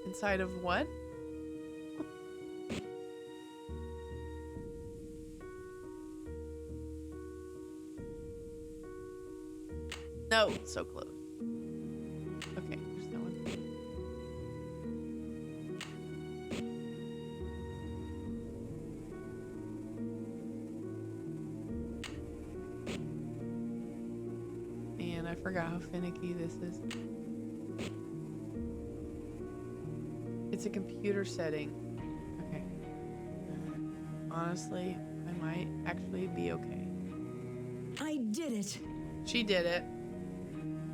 Inside of what? No, Oh, so close. Okay, there's that one. And I forgot how finicky this is. It's a computer setting. Okay. Honestly, I might actually be okay. I did it. She did it.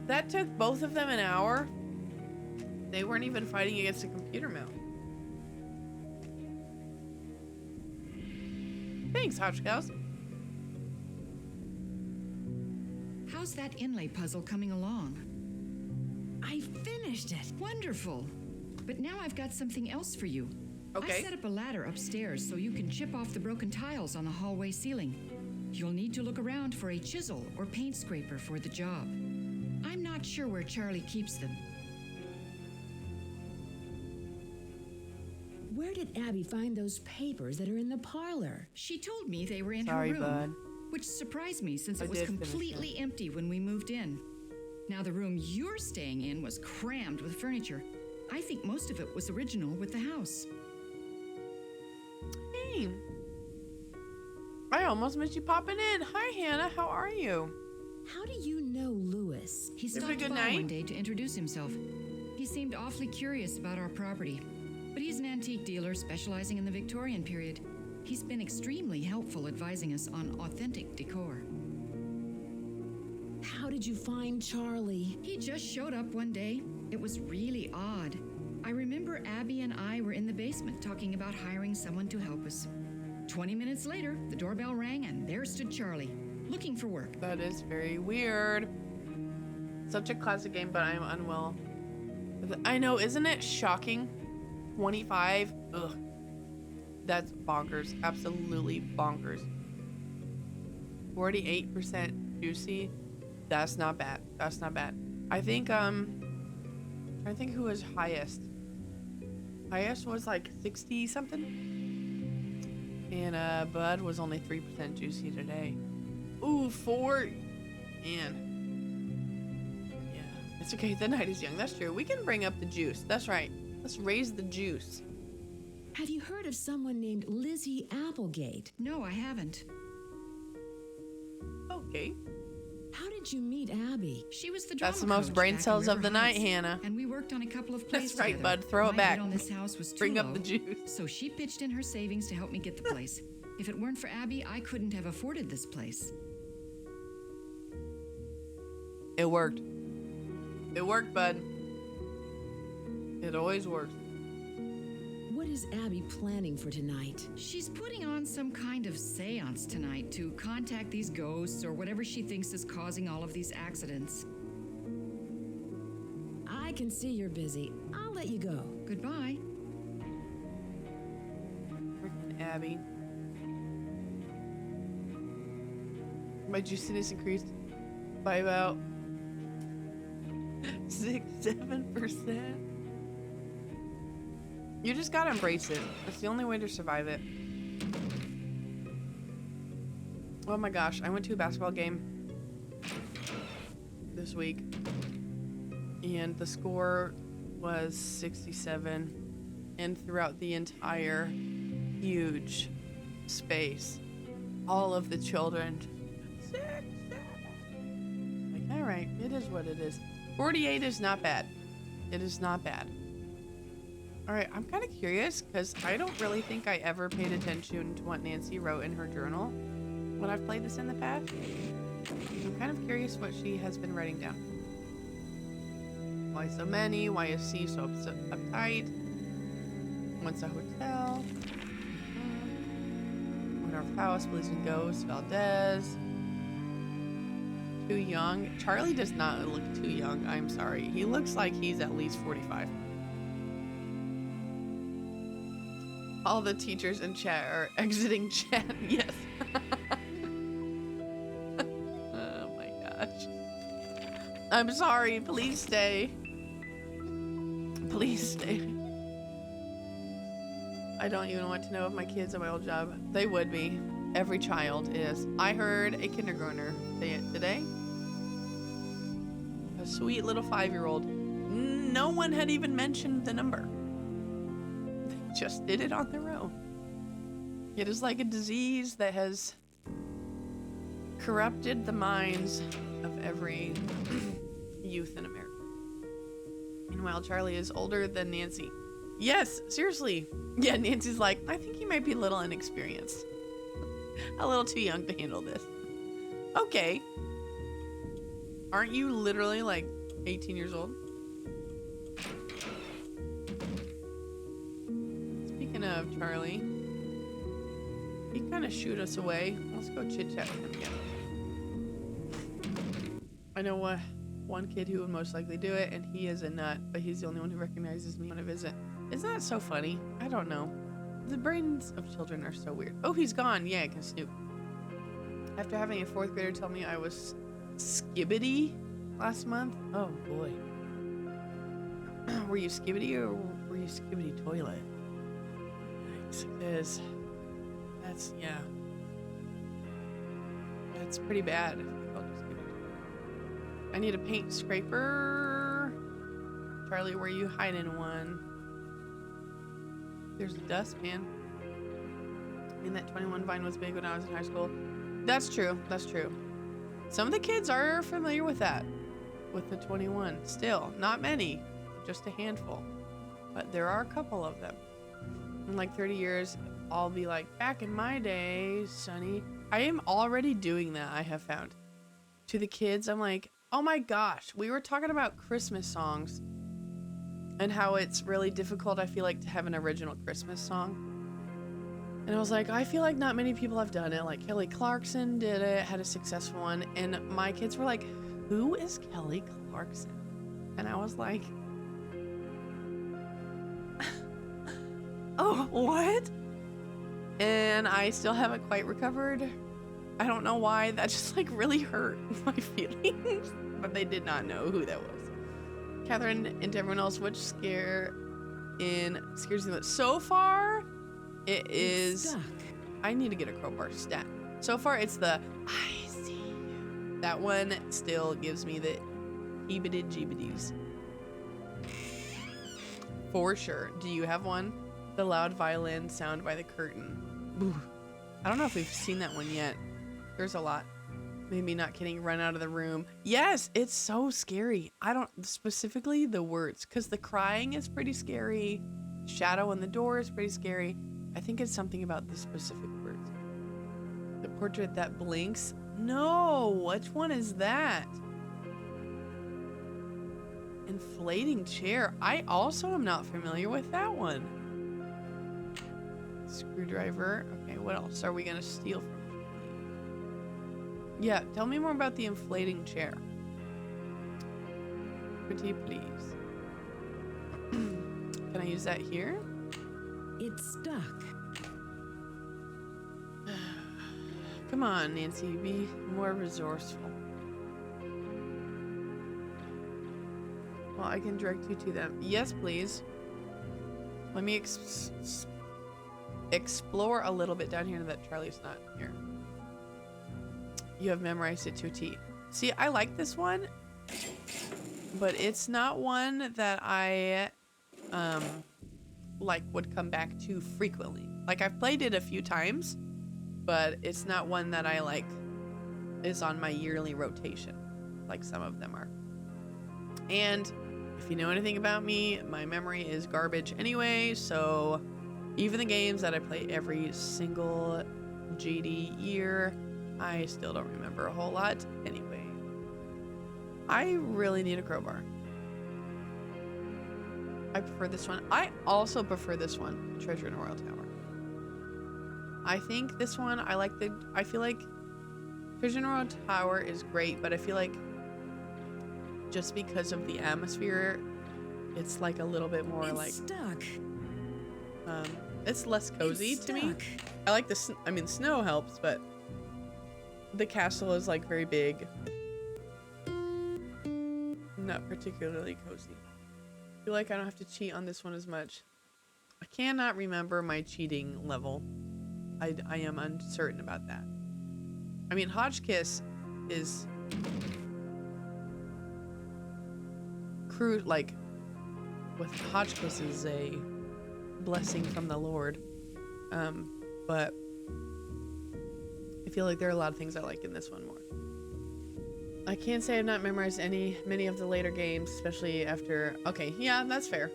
That took both of them an hour. They weren't even fighting against a computer mouse. Thanks, Hotch Cows. How's that inlay puzzle coming along? I finished it. Wonderful. But now I've got something else for you. Okay. I set up a ladder upstairs so you can chip off the broken tiles on the hallway ceiling. You'll need to look around for a chisel or paint scraper for the job. I'm not sure where Charlie keeps them. Where did Abby find those papers that are in the parlor? She told me they were in Sorry, her room, bud. which surprised me since I it was did finish completely empty when we moved in. Now the room you're staying in was crammed with furniture. I think most of it was original with the house. Hey. I almost missed you popping in. Hi, Hannah. How are you? How do you know Lewis? He Have a stopped good by night. one day to introduce himself. He seemed awfully curious about our property, but he's an antique dealer specializing in the Victorian period. He's been extremely helpful advising us on authentic decor. How did you find Charlie? He just showed up one day. It was really odd. I remember Abby and I were in the basement talking about hiring someone to help us. 20 minutes later, the doorbell rang and there stood Charlie, looking for work. That is very weird. Such a classic game, but I'm unwell. I know, isn't it shocking? 25? Ugh. That's bonkers. Absolutely bonkers. 48% juicy. That's not bad. That's not bad. I think who was highest. Highest was like 60 something. And Bud was only 3% juicy today. Ooh, 4. Man. Yeah. It's okay. The night is young. That's true. We can bring up the juice. That's right. Let's raise the juice. Have you heard of someone named Lizzie Applegate? No, I haven't. Okay. How did you meet Abby? She was the drama That's the most coach brain back in cells of River the night, Heights, Hannah. And we worked on a couple of plays That's right, together. bud. Throw it My back. bid on this house was too Bring up low, the juice. so she pitched in her savings to help me get the place. If it weren't for Abby, I couldn't have afforded this place. It worked. It worked, bud. It always works. What is Abby planning for tonight? She's putting on some kind of seance tonight to contact these ghosts or whatever she thinks is causing all of these accidents. I can see you're busy. I'll let you go. Goodbye. Freaking Abby. My juiciness increased by about 6-7%. You just gotta embrace it. It's the only way to survive it. Oh my gosh, I went to a basketball game this week and the score was 67, and throughout the entire huge space, all of the children 6, 7. Like, all right, it is what it is. 48 is not bad. It is not bad. All right, I'm kind of curious because I don't really think I ever paid attention to what Nancy wrote in her journal when I've played this in the past. I'm kind of curious what she has been writing down. Why so many? Why is C so uptight? Wants a hotel. North House, Blues and Ghosts, Valdez. Too young. Charlie does not look too young. I'm sorry. He looks like he's at least 45. All the teachers in chat are exiting chat. Yes. Oh my gosh. I'm sorry. Please stay. Please stay. I don't even want to know if my kids at my old job. They would be. Every child is. I heard a kindergartner say it today. sweet little 5-year-old. No one had even mentioned the number. They just did it on their own. It is like a disease that has corrupted the minds of every youth in America. Meanwhile, Charlie is older than Nancy. Yes, seriously. Yeah, Nancy's like, I think he might be a little inexperienced. A little too young to handle this. Okay. Aren't you literally like 18 years old? Speaking of Charlie, he kind of shooed us away. Let's go chit chat with him again. I know one kid who would most likely do it, and he is a nut, but he's the only one who recognizes me when I visit. Isn't that so funny? I don't know. The brains of children are so weird. Oh, he's gone. Yeah, I can snoop. After having a 4th grader tell me I was skibbity last month. Oh boy. Were you skibbity or were you skibbity toilet? Because that's, yeah. That's pretty bad. I'll just give it. I need a paint scraper. Charlie, where you hiding one? There's a dustpan. And that 21 vine was big when I was in high school. That's true. That's true. Some of the kids are familiar with that. With the 21. Still, not many. Just a handful. But there are a couple of them. In like 30 years, I'll be like, back in my day, Sonny. I am already doing that, I have found. To the kids, I'm like, oh my gosh, we were talking about Christmas songs and how it's really difficult, I feel like, to have an original Christmas song. And I was like, I feel like not many people have done it. Like Kelly Clarkson did it, had a successful one. And my kids were like, who is Kelly Clarkson? And I was like, oh, what? And I still haven't quite recovered. I don't know why. That just like really hurt my feelings. But they did not know who that was. Catherine and everyone else, which scares you the most? So far, it is... Stuck. I need to get a crowbar stat. So far, it's the I see you. That one still gives me the heebity-jeebities. For sure. Do you have one? The loud violin sound by the curtain. Ooh. I don't know if we've seen that one yet. There's a lot. Maybe not kidding. Run out of the room. Yes, it's so scary. I don't specifically the words, because the crying is pretty scary. Shadow on the door is pretty scary. I think it's something about the specific words. The portrait that blinks. No, which one is that? Inflating chair. I also am not familiar with that one. Screwdriver. Okay, what else are we gonna steal from? Yeah, tell me more about the inflating chair. Pretty please. Can I use that here? It's stuck. Come on, Nancy, be more resourceful. Well, I can direct you to them. Yes, please. Let me explore a little bit down here that Charlie's not here. You have memorized it to a T. See, I like this one, but it's not one that I like would come back to frequently. Like, I've played it a few times, but it's not one that I like is on my yearly rotation like some of them are. And if you know anything about me, my memory is garbage anyway, so even the games that I play every single GD year, I still don't remember a whole lot anyway. I really need a crowbar. I prefer this one. I also prefer this one, Treasure in a Royal Tower. I think this one, I feel like Treasure in a Royal Tower is great, but I feel like just because of the atmosphere, it's like a little bit more It's stuck. It's less cozy It's to me. stuck. I like the, I mean, snow helps, but the castle is like very big. Not particularly cozy. I feel like I don't have to cheat on this one as much. I cannot remember my cheating level. I am uncertain about that. I mean, Hotchkiss is like with Hotchkiss is a blessing from the Lord. But I feel like there are a lot of things I like in this one more. I can't say I've not memorized many of the later games, especially after. Okay, yeah, that's fair.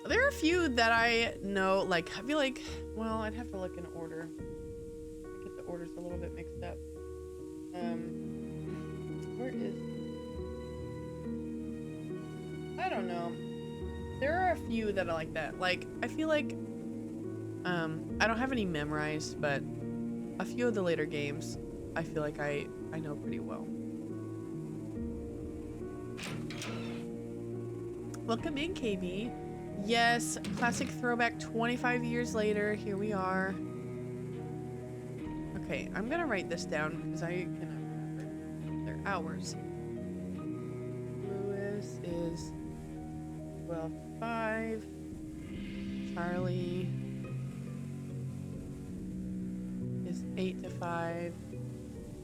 There are a few that I know, like, I feel like, well, I'd have to look in order. I get the orders a little bit mixed up. Where is... I don't know. There are a few that are like that. Like, I feel like, I don't have any memorized, but a few of the later games, I feel like I know pretty well. Welcome in, KB. Yes, classic throwback 25 years later. Here we are. Okay, I'm gonna write this down because I cannot remember. They're hours. Lewis is 12:05. Charlie is 8 to 5.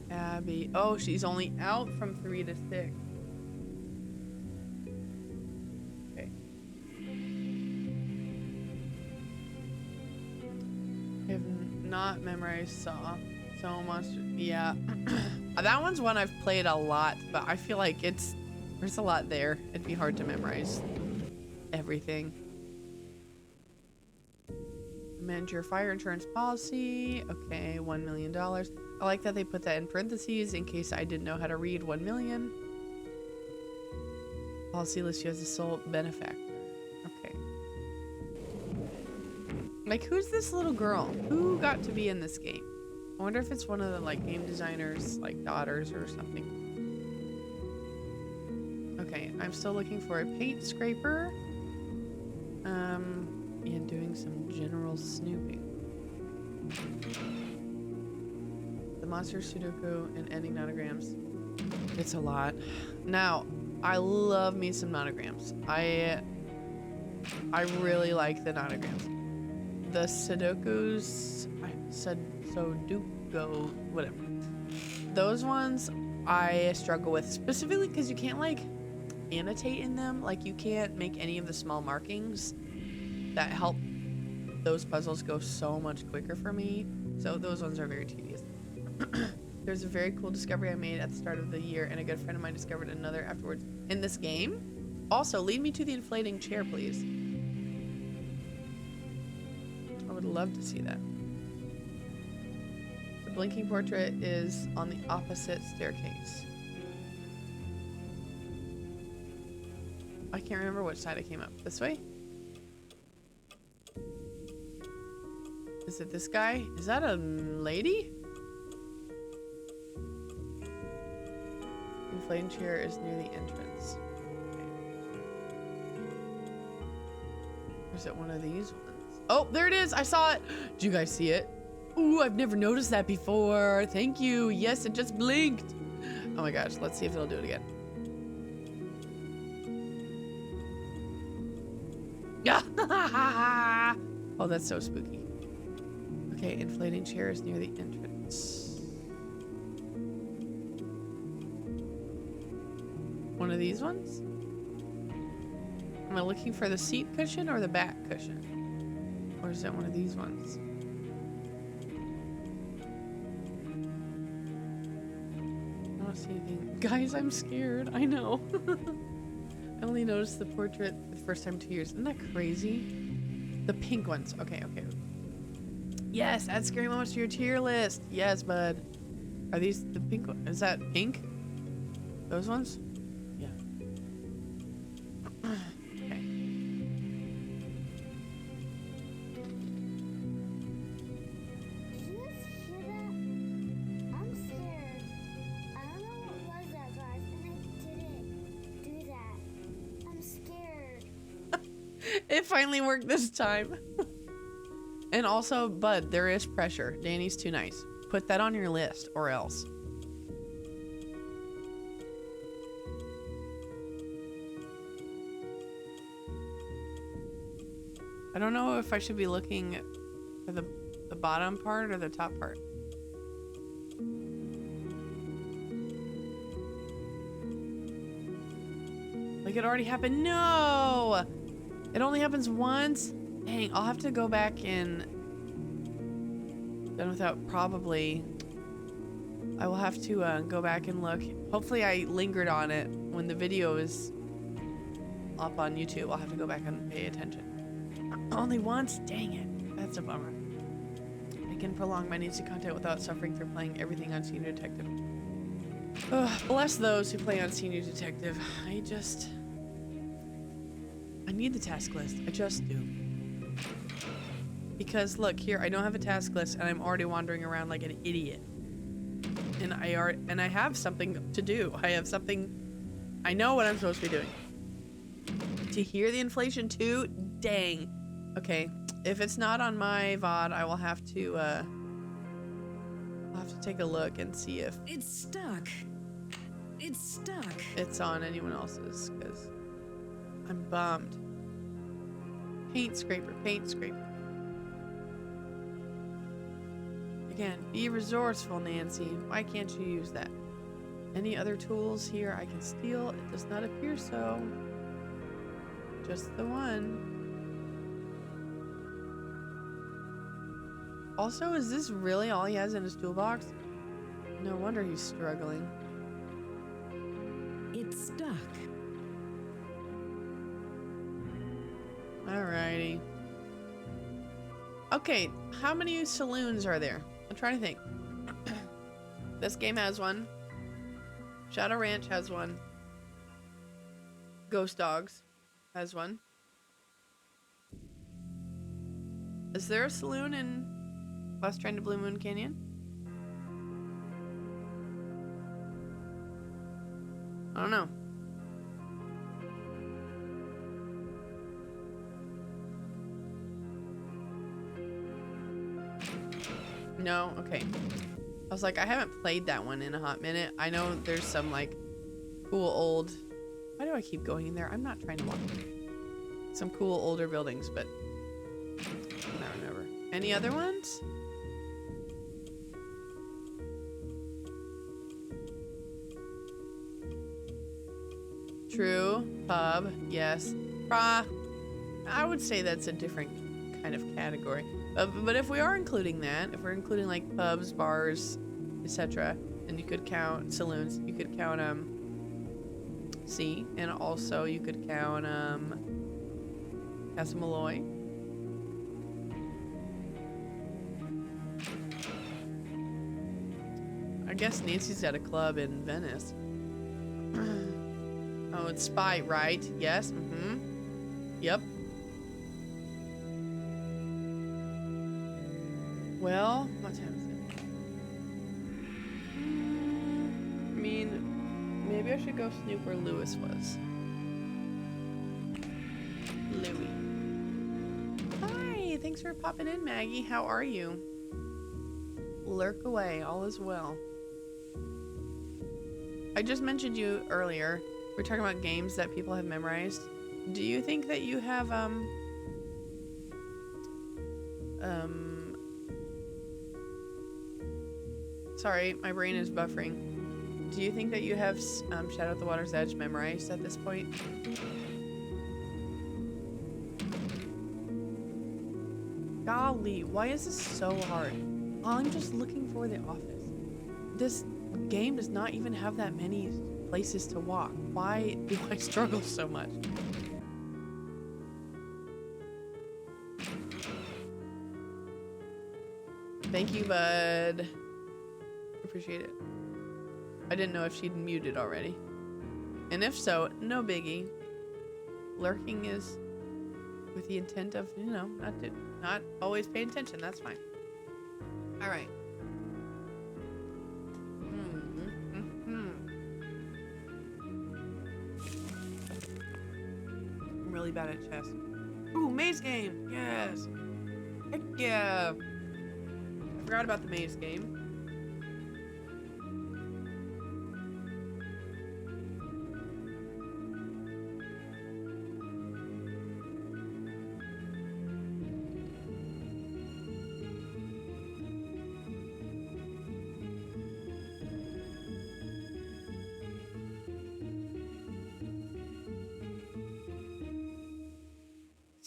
Abby. Oh, she's only out from 3 to 6. Not memorized Saw. So much. Yeah. That one's one I've played a lot, but I feel like there's a lot there. It'd be hard to memorize everything. Amend your fire insurance policy. Okay, $1 million. I like that they put that in parentheses in case I didn't know how to read 1 million. Policy lists you as a sole benefactor. Okay. Like, who's this little girl? Who got to be in this game? I wonder if it's one of the, like, game designers, like, daughters or something. Okay, I'm still looking for a paint scraper. And doing some general snooping. The monster Sudoku and ending nanograms. It's a lot. Now, I love me some nanograms. I really like the nanograms. The Sudokus, Sudoku, whatever. Those ones I struggle with, specifically because you can't, like, annotate in them. Like, you can't make any of the small markings that help those puzzles go so much quicker for me. So those ones are very tedious. There's a very cool discovery I made at the start of the year, and a good friend of mine discovered another afterwards in this game. Also, lead me to the inflating chair, please. I would love to see that. The blinking portrait is on the opposite staircase. I can't remember which side I came up. This way? Is it this guy? Is that a lady? Inflating chair is near the entrance. Okay. Or is it one of these ones? Oh, there it is. I saw it. Do you guys see it? Ooh, I've never noticed that before. Thank you. Yes, it just blinked. Oh my gosh. Let's see if it'll do it again. Oh, that's so spooky. Okay, inflating chair is near the entrance. One of these ones? Am I looking for the seat cushion or the back cushion? Or is that one of these ones? I don't see anything. Guys, I'm scared. I know. I only noticed the portrait the first time in 2 years. Isn't that crazy? The pink ones. Okay, okay. Yes, add scary moments to your tier list. Yes, bud. Are these the pink ones? Is that pink? Those ones? Yeah. Okay. Did you guys hear that? I'm scared. I don't know what was that, guys, and I didn't do that. I'm scared. It finally worked this time. And also, bud, there is pressure. Danny's too nice. Put that on your list, or else. I don't know if I should be looking for the bottom part or the top part. Like, Like it already happened. No! It only happens once? Dang, I'll have to go back and... Done without probably... I will have to go back and look. Hopefully I lingered on it when the video is up on YouTube. I'll have to go back and pay attention. Only once? Dang it. That's a bummer. I can prolong my needs to content without suffering through playing everything on Senior Detective. Ugh, bless those who play on Senior Detective. I need the task list. I just do. Because look here, I don't have a task list and I'm already wandering around like an idiot. And I have something to do. I have something. I know what I'm supposed to be doing. To hear the inflation too? Dang. Okay. If it's not on my VOD, I will have to I'll have to take a look and see if It's stuck. It's stuck. it's on anyone else's, because I'm bummed. Paint scraper, paint scraper. Again, be resourceful, Nancy. Why can't you use that? Any other tools here I can steal? It does not appear so. Just the one. Also, is this really all he has in his toolbox? No wonder he's struggling. It's stuck. Alrighty. Okay, how many saloons are there? I'm trying to think. This game has one. Shadow Ranch has one. Ghost Dogs has one. Is there a saloon in Last Train to Blue Moon Canyon? I don't know. No? Okay. I was like, I haven't played that one in a hot minute. I know there's some like cool old... Why do I keep going in there? I'm not trying to walk. Some cool older buildings, but I don't remember. Any other ones? True. Pub. Yes. I would say that's a different kind of category. But if we are including that, if we're including like pubs, bars, etc., then you could count saloons. You could count C, and also you could count Casa Malloy. I guess Nancy's at a club in Venice. Oh, it's Spy, right? Yes. Yep. Well, what time is it? I mean, maybe I should go snoop where Lewis was. Louis. Hi, thanks for popping in, Maggie. How are you? Lurk away, all is well. I just mentioned you earlier. We're talking about games that people have memorized. Do you think that you have, sorry, my brain is buffering. Do you think that you have Shadow at the Water's Edge memorized at this point? Golly, why is this so hard? I'm just looking for the office. This game does not even have that many places to walk. Why do I struggle so much? Thank you, bud. Appreciate it. I didn't know if she'd muted already. And if so, no biggie. Lurking is with the intent of, you know, not always paying attention. That's fine. All right. I'm really bad at chess. Ooh, maze game. Yes. Heck yeah. I forgot about the maze game.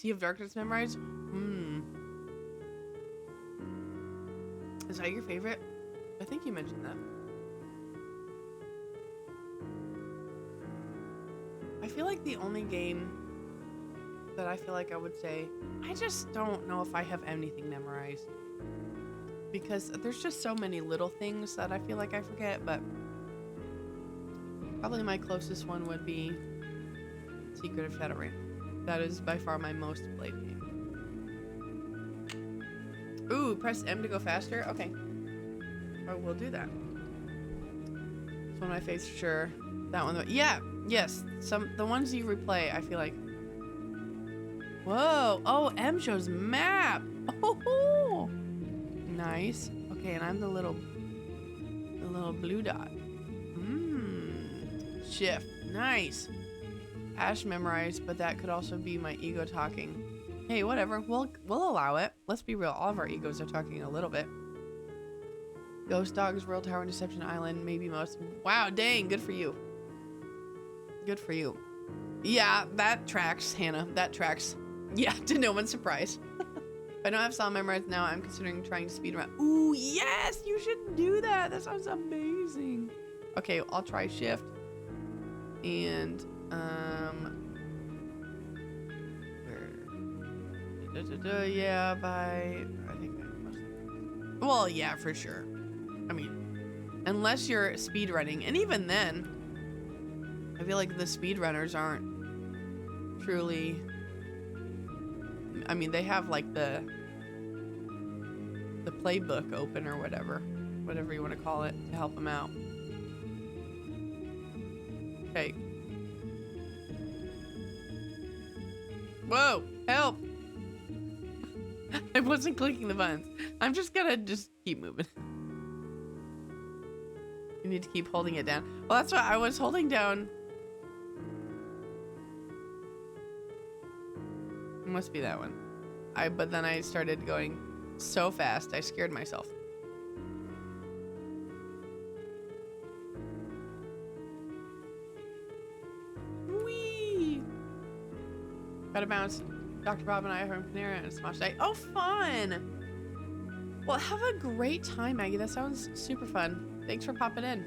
Sea of Darkness memorized? Is that your favorite? I think you mentioned that. I feel like the only game that I feel like I would say, I just don't know if I have anything memorized. Because there's just so many little things that I feel like I forget, but probably my closest one would be Secret of Shadowring. That is by far my most played game. Ooh, press M to go faster? Okay. I will do that. It's one of my favorites for sure. That one, yeah, yes. The ones you replay, I feel like. Whoa, oh, M shows map. Oh, nice. Okay, and I'm the little blue dot. Shift, nice. Ash memorized, but that could also be my ego talking. Hey, whatever, we'll allow it. Let's be real, all of our egos are talking a little bit. Ghost Dogs, World Tower, and Deception Island, maybe most. Wow, dang, good for you. Good for you. Yeah, that tracks, Hannah, that tracks. Yeah, to no one's surprise. If I don't have song memorized now, I'm considering trying to speed run. Ooh, yes, you should do that. That sounds amazing. Okay, I'll try shift. And, yeah, I think I must. Well, yeah, for sure. I mean, unless you're speedrunning, and even then, I feel like the speedrunners aren't truly. I mean, they have like the playbook open or whatever you want to call it, to help them out. Okay. Whoa, help! I wasn't clicking the buttons. I'm just gonna keep moving. You need to keep holding it down. Well, that's what I was holding down. It must be that one. But then I started going so fast, I scared myself. Whee! Gotta bounce. Dr. Bob and I are from Panera and Smosh Day. Oh, fun! Well, have a great time, Maggie. That sounds super fun. Thanks for popping in.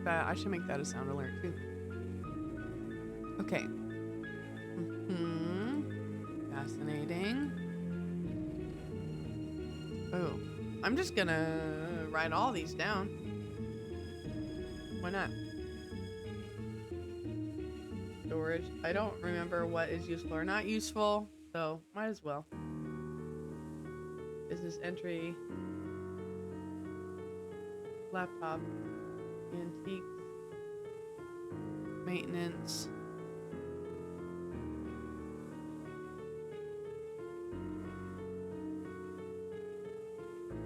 I should make that a sound alert too. Okay. Fascinating. Oh, I'm just gonna write all these down. Why not? Storage. I don't remember what is useful or not useful, so might as well. Business entry. Laptop. Antiques. Maintenance.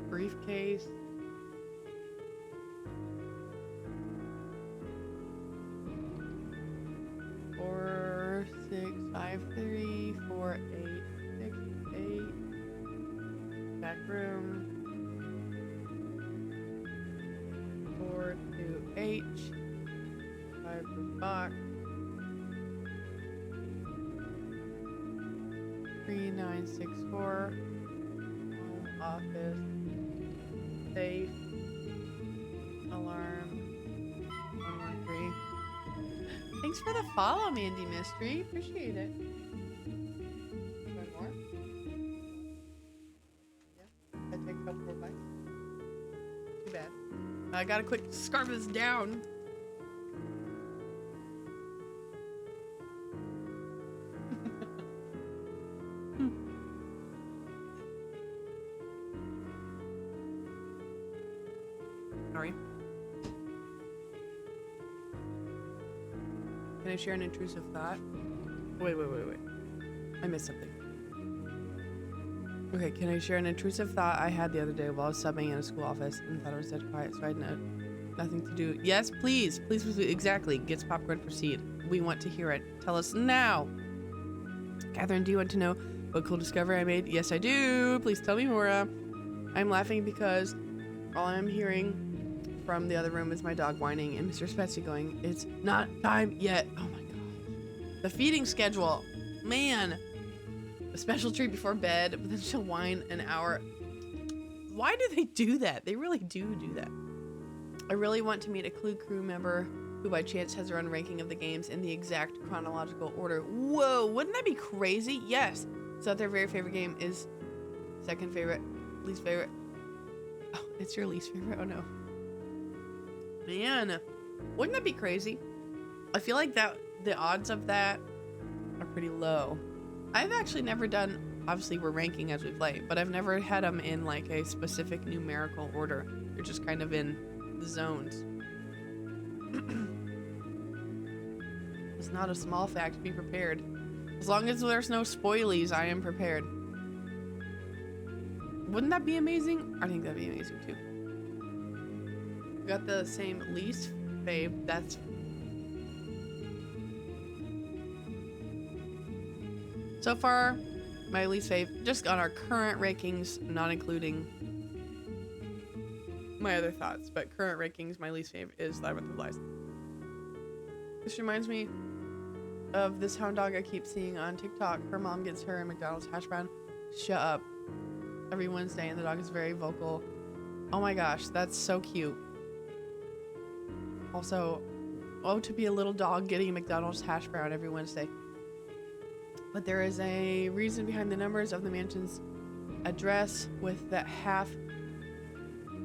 Briefcase. Four, 6, 5, 3, 4, 8, 6, 8. Back room. 4 to H. 5 to box. 3964. Home office. Safe. Alarm. 113. Thanks for the follow, Mandy Mystery. Appreciate it. One more? Yeah. I take a couple more bites. Too bad. I gotta quick scarf this down. Sorry. Can I share an intrusive thought? Wait. I missed something. Okay, can I share an intrusive thought I had the other day while I was subbing in a school office and thought it was dead quiet, so I had nothing to do. Yes, please. Exactly. Gets popcorn, proceed. We want to hear it. Tell us now. Catherine, do you want to know what cool discovery I made? Yes, I do. Please tell me more. I'm laughing because all I'm hearing from the other room is my dog whining and Mr. Spetsy going, "It's not time yet." Oh my god. The feeding schedule. Man. A special treat before bed, but then she'll whine an hour. Why do they do that? They really do that. I really want to meet a Clue crew member who by chance has their own ranking of the games in the exact chronological order. Whoa, wouldn't that be crazy? Yes. So that their very favorite game is second favorite, least favorite. Oh, it's your least favorite. Oh no. Man, wouldn't that be crazy? I feel like that the odds of that are pretty low. I've actually never done, obviously we're ranking as we play, but I've never had them in like a specific numerical order. They're just kind of in the zones. It's not a small fact. Be prepared. As long as there's no spoilies, I am prepared. Wouldn't that be amazing? I think that'd be amazing too. We got the same least fave. That's so far my least fave. Just on our current rankings, not including my other thoughts, but current rankings, my least fave is Labyrinth of Lies. This reminds me of this hound dog I keep seeing on TikTok. Her mom gets her a McDonald's hash brown. Shut up. Every Wednesday, and the dog is very vocal. Oh my gosh, that's so cute. Also, oh, to be a little dog getting a McDonald's hash brown every Wednesday. But there is a reason behind the numbers of the mansion's address with that half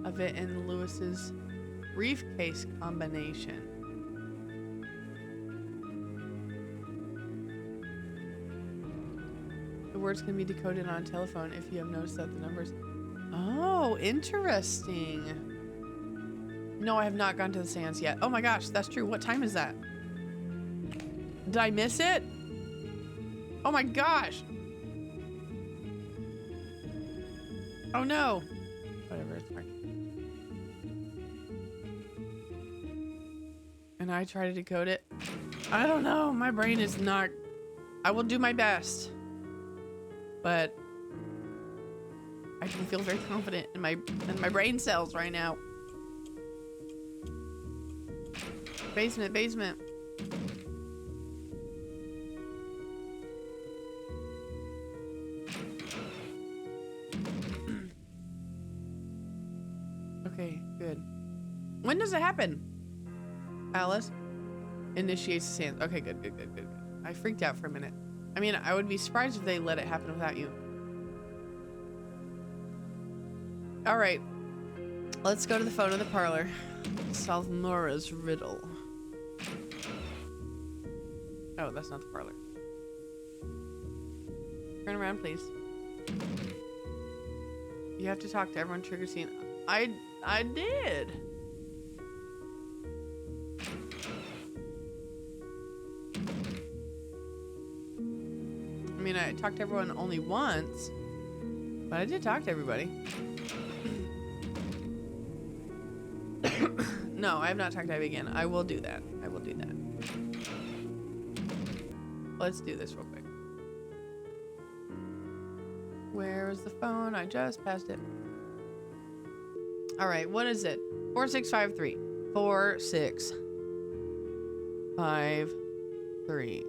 of it in Lewis's briefcase combination. The words can be decoded on a telephone if you have noticed that the numbers... Oh, interesting. No, I have not gone to the seance yet. Oh my gosh, that's true. What time is that? Did I miss it? Oh my gosh. Oh no. Whatever, it's fine. And I try to decode it. I don't know. My brain is not... I will do my best. But I can feel very confident in my brain cells right now. Basement, basement. Okay, good. When does it happen? Alice initiates the seance. Okay, good. I freaked out for a minute. I mean, I would be surprised if they let it happen without you. All right. Let's go to the phone in the parlor. Solve Nora's riddle. Oh, that's not the parlor. Turn around, please. You have to talk to everyone. Trigger scene. I did. I mean, I talked to everyone only once, but I did talk to everybody. No, I have not talked to Ivy again. I will do that. I will do that. Let's do this real quick. Where's the phone? I just passed it. All right, what is it? 4653. 4653.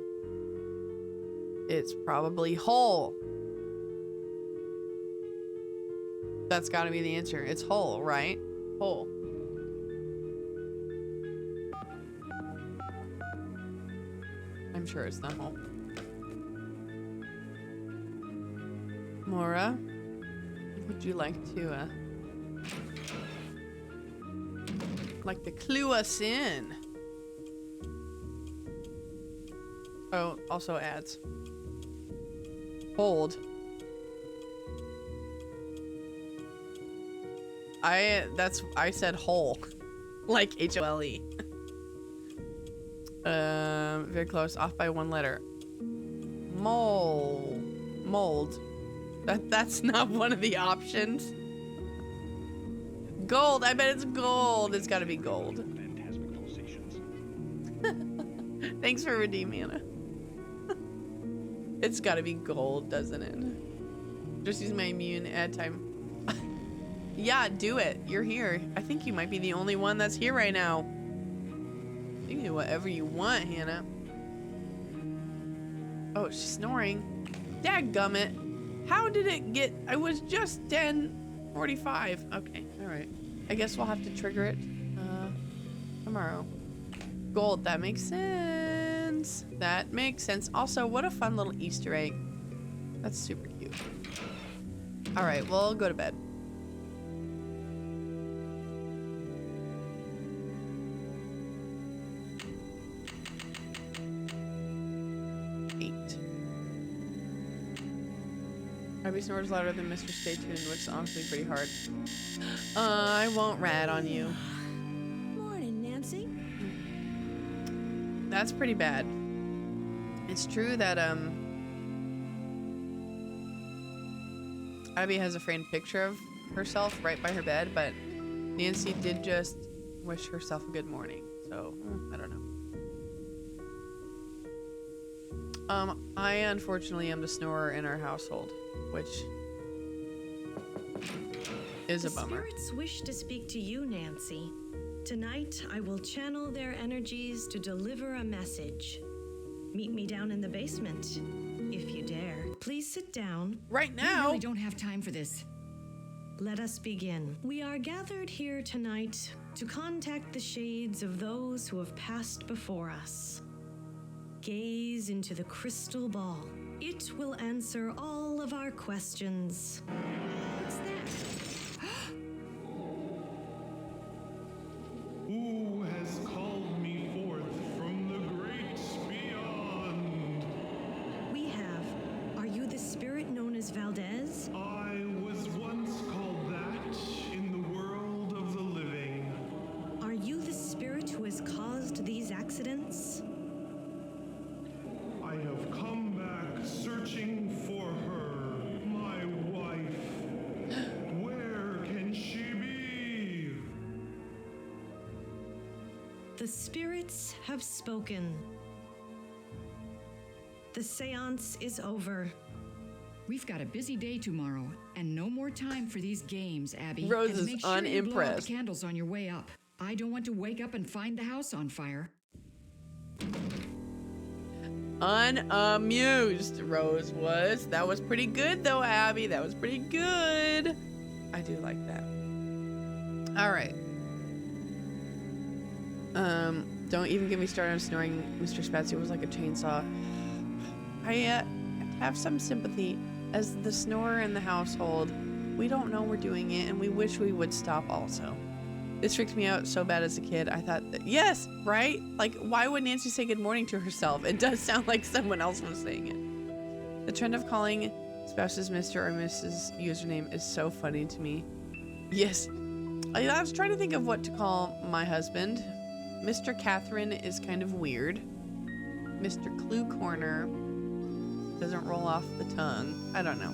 It's probably whole. That's got to be the answer. It's whole, right? Whole. I'm sure it's not whole. Mora, would you like to clue us in? Oh, also ads. Hold. I said whole. Like H-O-L-E. Very close. Off by one letter. Mold. That's not one of the options. Gold. I bet it's gold. It's gotta be gold. Phantasmic pulsations. Thanks for redeeming, Anna. It's gotta be gold, doesn't it? Just use my immune ad time. Yeah, do it. You're here. I think you might be the only one that's here right now. You can do whatever you want, Hannah. Oh, she's snoring. Dadgummit. How did it get... I was just 10:45. Okay, alright. I guess we'll have to trigger it tomorrow. Gold, that makes sense. That makes sense. Also, what a fun little Easter egg. That's super cute. Alright, we'll go to bed. Abby snores louder than Mr. Stay Tuned, which is honestly pretty hard. I won't rat on you. Morning, Nancy. That's pretty bad. It's true that Abby has a framed picture of herself right by her bed, but Nancy did just wish herself a good morning. So, I don't know. I unfortunately am the snorer in our household, which is a bummer. The spirits wish to speak to you, Nancy. Tonight, I will channel their energies to deliver a message. Meet me down in the basement, if you dare. Please sit down. Right We now? really don't have time for this. Let us begin. We are gathered here tonight to contact the shades of those who have passed before us. Gaze into the crystal ball. It will answer all of our questions. What's that? Who has called me forth from the great beyond? We have. Are you the spirit known as Valdez? I was once called that in the world of the living. Are you the spirit who has caused these accidents? I have come back searching for her, my wife. Where can she be? The spirits have spoken. The seance is over. We've got a busy day tomorrow, and no more time for these games, Abby. Rose And is make sure you blow out unimpressed. the candles on your way up. I don't want to wake up and find the house on fire. Unamused, Rose was. That was pretty good, though, Abby. That was pretty good. I do like that. All right. Don't even get me started on snoring. Mr. Spatsy was like a chainsaw. I have some sympathy. As the snorer in the household, we don't know we're doing it, and we wish we would stop also. This freaked me out so bad as a kid. I thought that, yes, right? Like, why would Nancy say good morning to herself? It does sound like someone else was saying it. The trend of calling spouses Mr. or Mrs. username is so funny to me. Yes. I was trying to think of what to call my husband. Mr. Catherine is kind of weird. Mr. Clue Corner doesn't roll off the tongue. I don't know.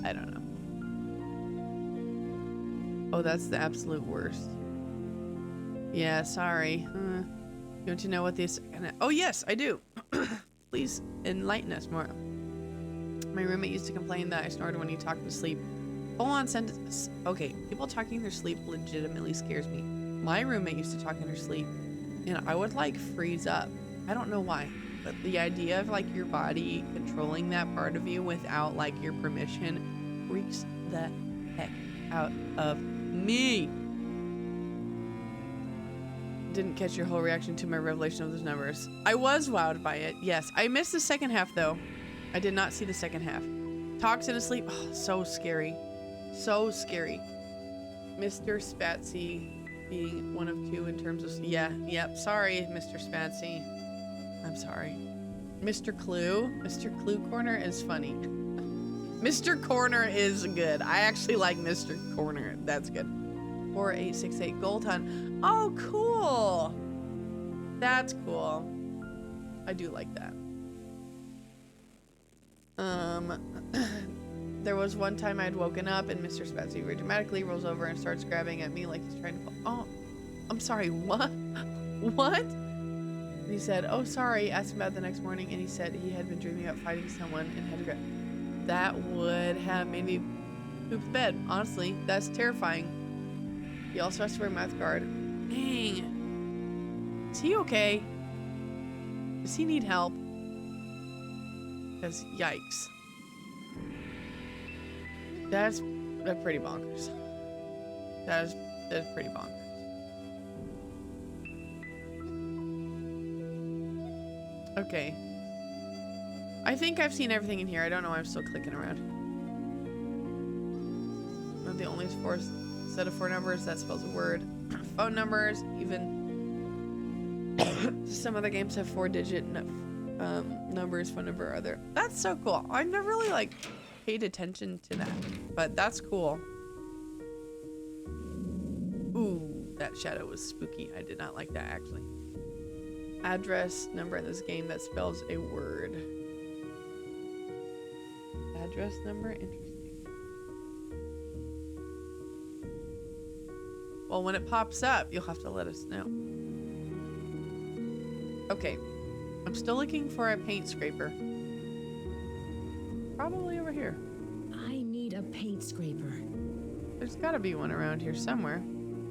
I don't know. Oh, that's the absolute worst. Yeah, sorry. Don't you know what this... Oh, yes, I do. Please enlighten us more. My roommate used to complain that I snored when he talked to sleep. Hold on, sentence. Okay, people talking in their sleep legitimately scares me. My roommate used to talk in her sleep, and I would, like, freeze up. I don't know why, but the idea of, like, your body controlling that part of you without, like, your permission freaks the heck out of me. Didn't catch your whole reaction to my revelation of those numbers. I was wowed by it. Yes, I missed the second half though. I did not see the second half. Talks in his sleep. Oh, so scary. So scary. Mr. Spatsy being one of two in terms of... Yeah, yep. Sorry, Mr. Spatsy. I'm sorry. Mr. Clue. Mr. Clue Corner is funny. Mr. Corner is good. I actually like Mr. Corner. That's good. 4868 Gold Hunt. Oh, cool. That's cool. I do like that. There was one time I'd woken up and Mr. Spatsy very dramatically rolls over and starts grabbing at me like he's trying to... Oh, I'm sorry. What? What? And he said, oh, sorry. Asked him about the next morning, and he said he had been dreaming about fighting someone and had to grab... That would have made me poop the bed. Honestly, that's terrifying. He also has to wear a mouth guard. Dang. Is he okay? Does he need help? Because yikes. That's pretty bonkers. That's pretty bonkers. Okay. I think I've seen everything in here. I don't know why I'm still clicking around. Not the only set of 4 numbers that spells a word. Phone numbers, even some other games have 4-digit numbers, phone number or other. That's so cool. I've never really like paid attention to that, but that's cool. Ooh, that shadow was spooky. I did not like that actually. Address number in this game that spells a word. Address number, interesting. Well, when it pops up, you'll have to let us know. Okay, I'm still looking for a paint scraper. Probably over here. I need a paint scraper. There's gotta be one around here somewhere.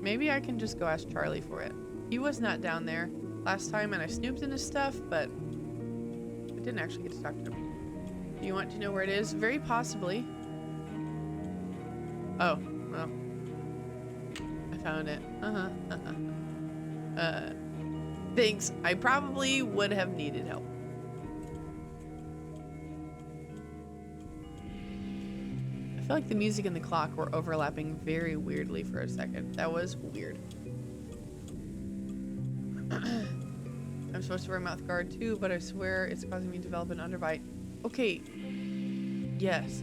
Maybe I can just go ask Charlie for it. He was not down there last time and I snooped in his stuff, but I didn't actually get to talk to him. Do you want to know where it is? Very possibly. Oh, well. I found it. Thanks. I probably would have needed help. I feel like the music and the clock were overlapping very weirdly for a second. That was weird. I'm supposed to wear a mouth guard too, but I swear it's causing me to develop an underbite. Okay. Yes.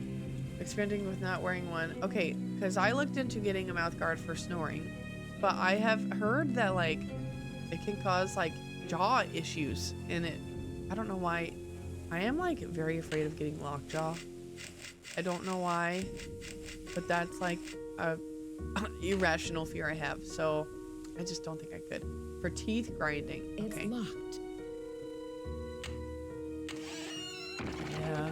Experimenting with not wearing one. Okay, because I looked into getting a mouth guard for snoring, but I have heard that like it can cause like jaw issues in it. I don't know why. I am like very afraid of getting lockjaw. I don't know why, but that's like a irrational fear I have. So I just don't think I could. For teeth grinding. It's Okay. locked. Yeah.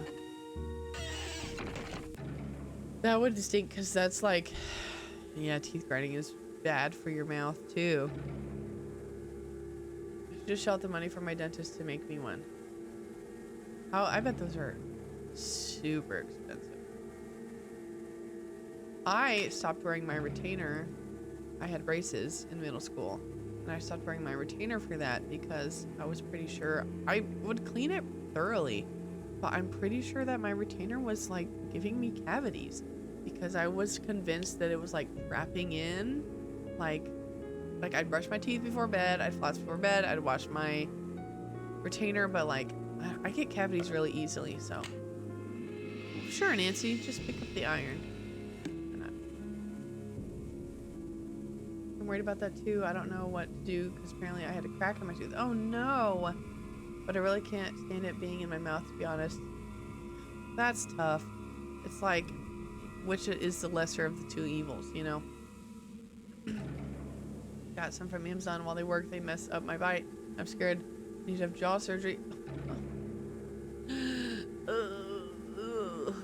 That would stink because that's like, yeah, teeth grinding is bad for your mouth too. I should just shell out the money for my dentist to make me one. Oh, I bet those are super expensive. I stopped wearing my retainer. I had braces in middle school. And I stopped wearing my retainer for that because I was pretty sure I would clean it thoroughly. But I'm pretty sure that my retainer was like giving me cavities because I was convinced that it was like trapping in. Like I'd brush my teeth before bed, I'd floss before bed, I'd wash my retainer, but like I get cavities really easily, so. Sure, Nancy, just pick up the iron. I'm worried about that too. I don't know what to do because apparently I had a crack in my tooth. Oh no! But I really can't stand it being in my mouth, to be honest. That's tough. It's like, which is the lesser of the two evils, you know? Got some from Amazon. While they work, they mess up my bite. I'm scared. I need to have jaw surgery.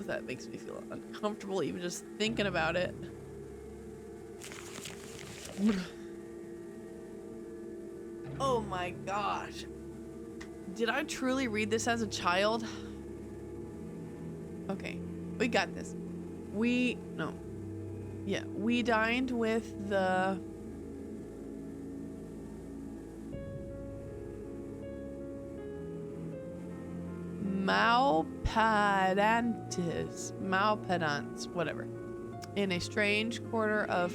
That makes me feel uncomfortable even just thinking about it. Oh my gosh. Did I truly read this as a child? Okay, we got this. We dined with the Malpadants, whatever, in a strange quarter of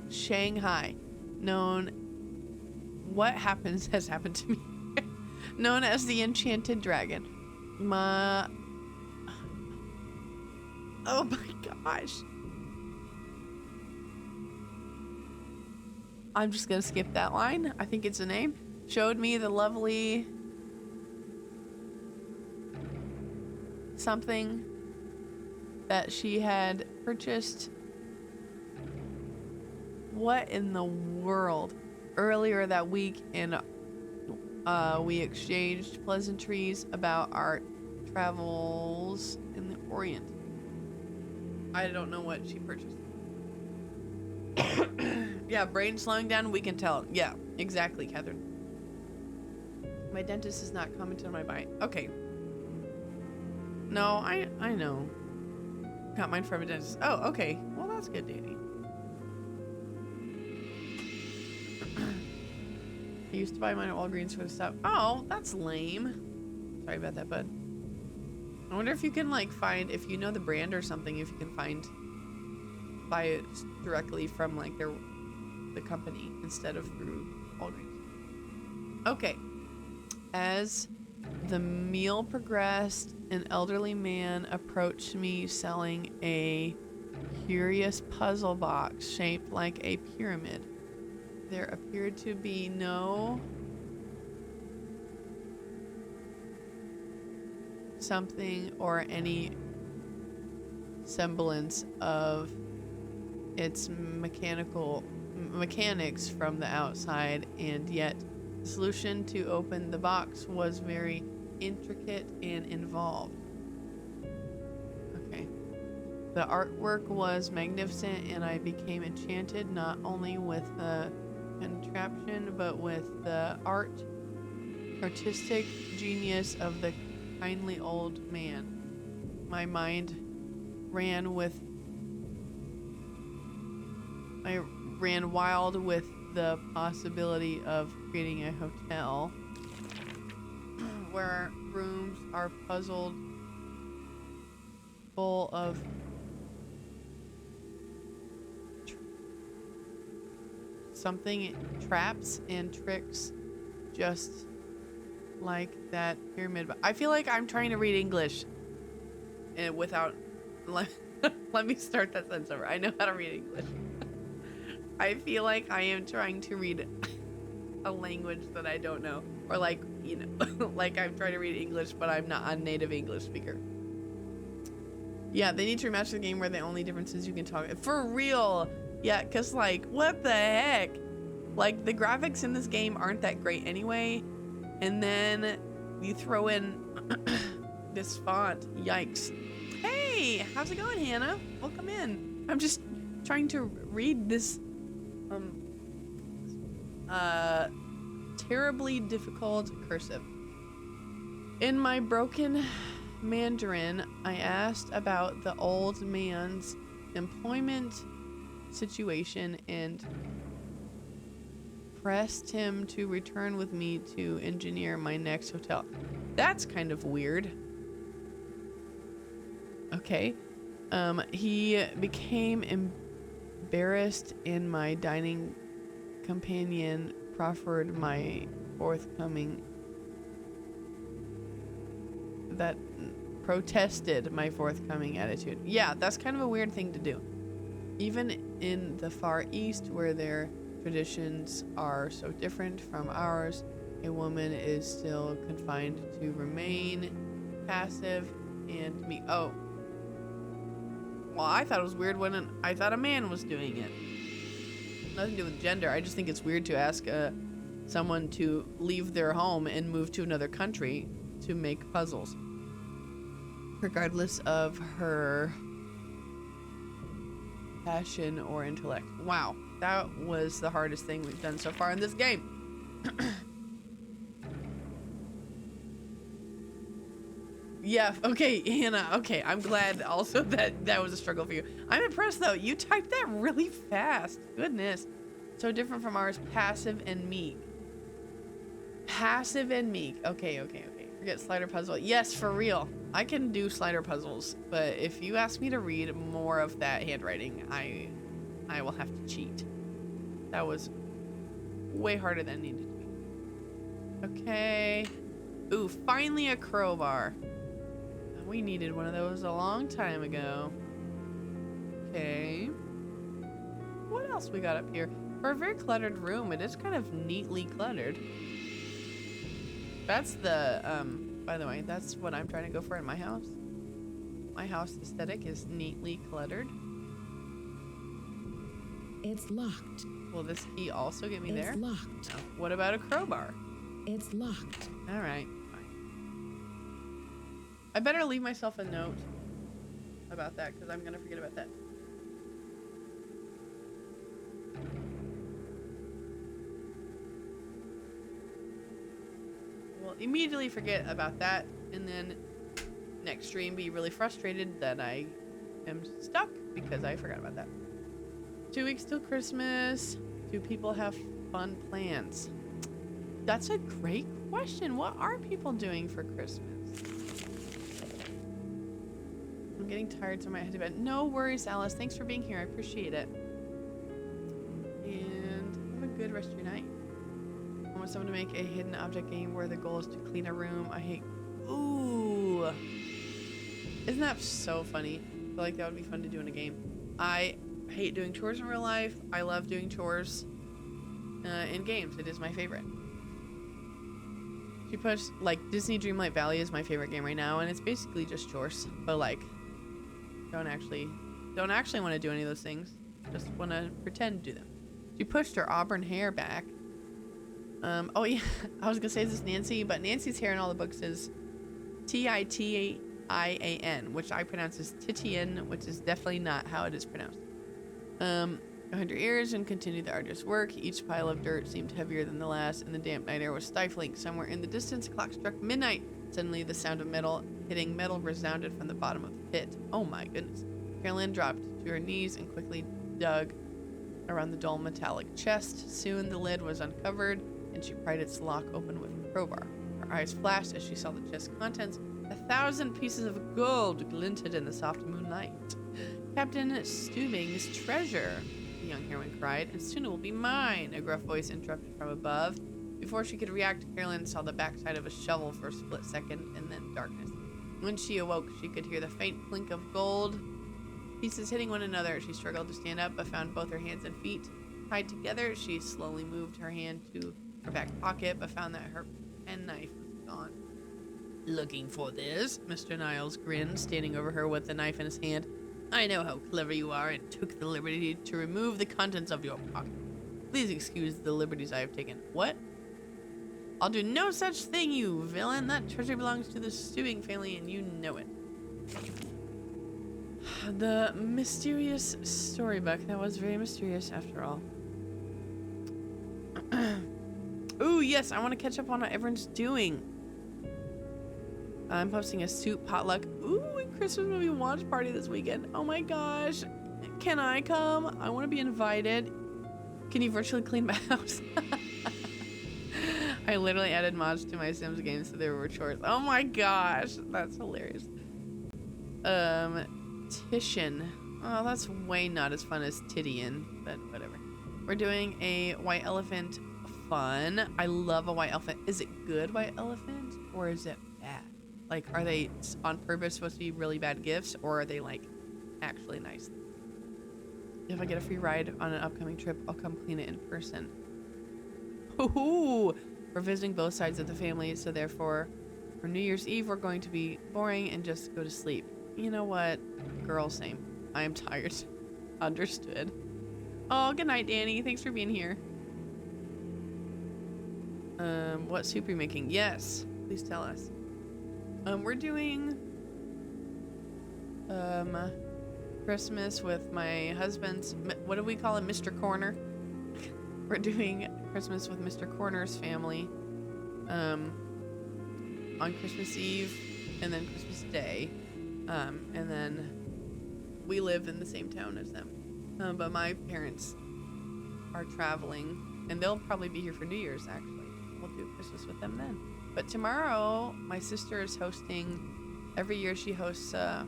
Shanghai, what has happened to me, known as the Enchanted Dragon. Oh my gosh. I'm just gonna skip that line. I think it's a name. Showed me the lovely something that she had purchased. What in the world? Earlier that week, and we exchanged pleasantries about our travels in the Orient. I don't know what she purchased. Yeah, brain slowing down, we can tell. Yeah, exactly, Catherine. My dentist is not commenting on my bite. Okay. No, I know. Got mine from a dentist. Oh, okay. Well, that's good, Danny. I used to buy mine at Walgreens for the stuff. Oh, that's lame. Sorry about that, bud. I wonder if you can like find, if you know the brand or something, if you can buy it directly from like the company instead of through Walgreens. Okay. As the meal progressed, an elderly man approached me selling a curious puzzle box shaped like a pyramid. There appeared to be no something or any semblance of its mechanics from the outside, and yet the solution to open the box was very intricate and involved. Okay. The artwork was magnificent, and I became enchanted not only with the contraption but with the artistic genius of the kindly old man. My mind ran wild with the possibility of creating a hotel where rooms are puzzled full of traps and tricks, just like that pyramid. I feel like I'm trying to read English and without let me start that sentence over. I know how to read English. I feel like I am trying to read a language that I don't know, or like, you know, like I'm trying to read English but I'm not a native English speaker. Yeah, they need to rematch the game where the only difference is you can talk. For real. Yeah, because like, what the heck? Like, the graphics in this game aren't that great anyway. And then you throw in this font. Yikes. Hey, how's it going, Hannah? Welcome in. I'm just trying to read this terribly difficult cursive. In my broken Mandarin, I asked about the old man's employment situation and pressed him to return with me to engineer my next hotel. That's kind of weird. Okay. He became embarrassed and my dining companion proffered my protested my forthcoming attitude. Yeah, that's kind of a weird thing to do. Even in the Far East, where their traditions are so different from ours, a woman is still confined to remain passive and meek. Oh. Well, I thought it was weird when I thought a man was doing it. Nothing to do with gender. I just think it's weird to ask someone to leave their home and move to another country to make puzzles, regardless of her passion or intellect. Wow, that was the hardest thing we've done so far in this game. Yeah, okay, Hannah, okay, I'm glad also that was a struggle for you. I'm impressed though, you typed that really fast. Goodness. So different from ours, passive and meek. Passive and meek. Okay. Forget slider puzzle. Yes, for real. I can do slider puzzles, but if you ask me to read more of that handwriting, I will have to cheat. That was way harder than it needed to be. Okay. Ooh, finally a crowbar. We needed one of those a long time ago. Okay. What else we got up here? For a very cluttered room, it is kind of neatly cluttered. That's the, by the way, that's what I'm trying to go for in my house. My house aesthetic is neatly cluttered. It's locked. Will this key also get me there? It's locked. No. What about a crowbar? It's locked. All right. I better leave myself a note about that because I'm going to forget about that. Will immediately forget about that, and then next stream be really frustrated that I am stuck because I forgot about that. 2 weeks till Christmas. Do people have fun plans? That's a great question. What are people doing for Christmas? I'm getting tired, so I might head to bed. No worries, Alice. Thanks for being here. I appreciate it. And have a good rest of your night. I want someone to make a hidden object game where the goal is to clean a room. I hate... Ooh. Isn't that so funny? I feel like that would be fun to do in a game. I hate doing chores in real life. I love doing chores in games. It is my favorite. She pushed, like, Disney Dreamlight Valley is my favorite game right now, and it's basically just chores. But, like, don't actually want to do any of those things. Just want to pretend to do them. She pushed her auburn hair back. Oh yeah, I was gonna say this is Nancy, but Nancy's hair in all the books is Titian, which I pronounce as Titian, which is definitely not how it is pronounced. Behind her ears and continued the arduous work. Each pile of dirt seemed heavier than the last, and the damp night air was stifling. Somewhere in the distance, a clock struck midnight. Suddenly, the sound of metal hitting metal resounded from the bottom of the pit. Oh my goodness. Carolyn dropped to her knees and quickly dug around the dull metallic chest. Soon, the lid was uncovered, and she pried its lock open with a crowbar. Her eyes flashed as she saw the chest's contents. 1,000 pieces of gold glinted in the soft moonlight. Captain Stubing's treasure, the young heroine cried, and soon it will be mine, a gruff voice interrupted from above. Before she could react, Carolyn saw the backside of a shovel for a split second, and then darkness. When she awoke, she could hear the faint clink of gold pieces hitting one another. She struggled to stand up, but found both her hands and feet tied together. She slowly moved her hand to her back pocket, but found that her penknife was gone. Looking for this? Mr. Niles grinned, standing over her with the knife in his hand. I know how clever you are, and took the liberty to remove the contents of your pocket. Please excuse the liberties I have taken. What? I'll do no such thing, you villain. That treasure belongs to the Stubing family, and you know it. The mysterious storybook. That was very mysterious after all. Ooh, yes, I want to catch up on what everyone's doing. I'm hosting a soup potluck. Ooh, and Christmas movie watch party this weekend. Oh my gosh. Can I come? I want to be invited. Can you virtually clean my house? I literally added mods to my Sims game so there were chores. Oh my gosh. That's hilarious. Titian. Oh, that's way not as fun as Titian, but whatever. We're doing a white elephant fun. I love a white elephant. Is it good white elephant or is it bad? Like, are they on purpose supposed to be really bad gifts, or are they like actually nice? If I get a free ride on an upcoming trip, I'll come clean it in person. Ooh, we're visiting both sides of the family, so therefore for New Year's Eve we're going to be boring and just go to sleep. You know what? Girl, same. I am tired. Understood. Oh, good night, Danny. Thanks for being here. What soup are you making? Yes, please tell us. We're doing Christmas with my husband's, what do we call him? Mr. Corner. We're doing Christmas with Mr. Corner's family on Christmas Eve and then Christmas Day. And then we live in the same town as them. But my parents are traveling, and they'll probably be here for New Year's, actually. We'll do Christmas with them then. But tomorrow, my sister is hosting, every year she hosts a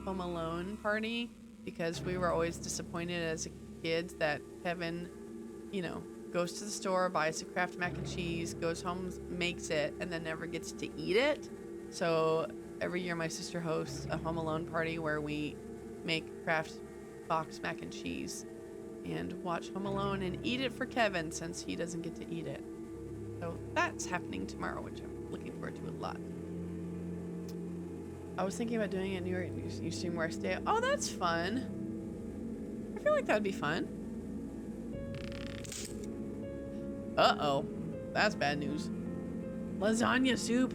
Home Alone party, because we were always disappointed as kids that Kevin, you know, goes to the store, buys a Kraft mac and cheese, goes home, makes it, and then never gets to eat it. So every year my sister hosts a Home Alone party where we make Kraft box mac and cheese and watch Home Alone and eat it for Kevin since he doesn't get to eat it. So that's happening tomorrow, which I'm looking forward to a lot. I was thinking about doing it in New York. You stream where I stay. Oh, that's fun. I feel like that would be fun. Uh-oh. That's bad news. Lasagna soup.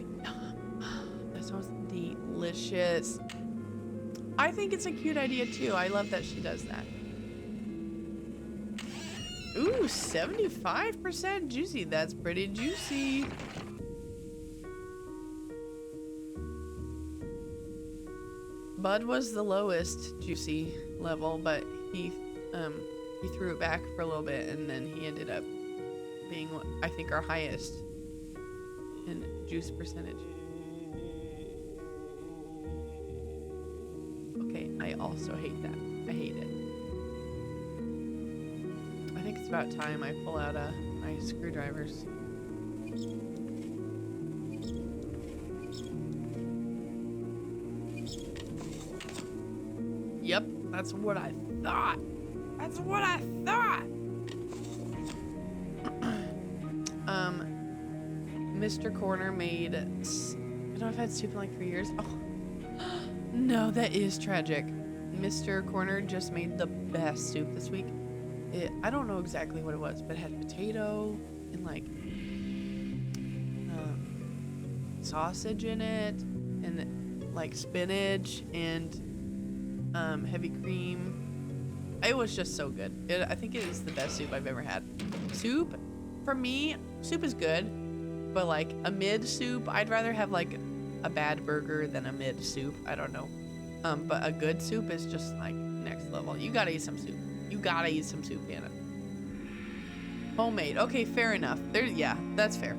That sounds Delicious. I think it's a cute idea too. I love that she does that. Ooh, 75% juicy. That's pretty juicy. Bud was the lowest juicy level, but he threw it back for a little bit, and then he ended up being, I think, our highest in juice percentage. Okay, I also hate that. I hate it. I think it's about time I pull out my screwdrivers. Yep, that's what I thought. That's what I thought. Mr. Corner made, I don't know, I've had soup in like 3 years. Oh, no, that is tragic. Mr. Corner just made the best soup this week. I don't know exactly what it was, but it had potato and like sausage in it, and like spinach and heavy cream. It was just so good. I think it is the best soup I've ever had. Soup, for me, soup is good, but like a mid soup, I'd rather have like a bad burger than a mid soup. I don't know. But a good soup is just like next level. You gotta eat some soup. You gotta eat some soup, Anna. Homemade. Okay, fair enough. Yeah, that's fair.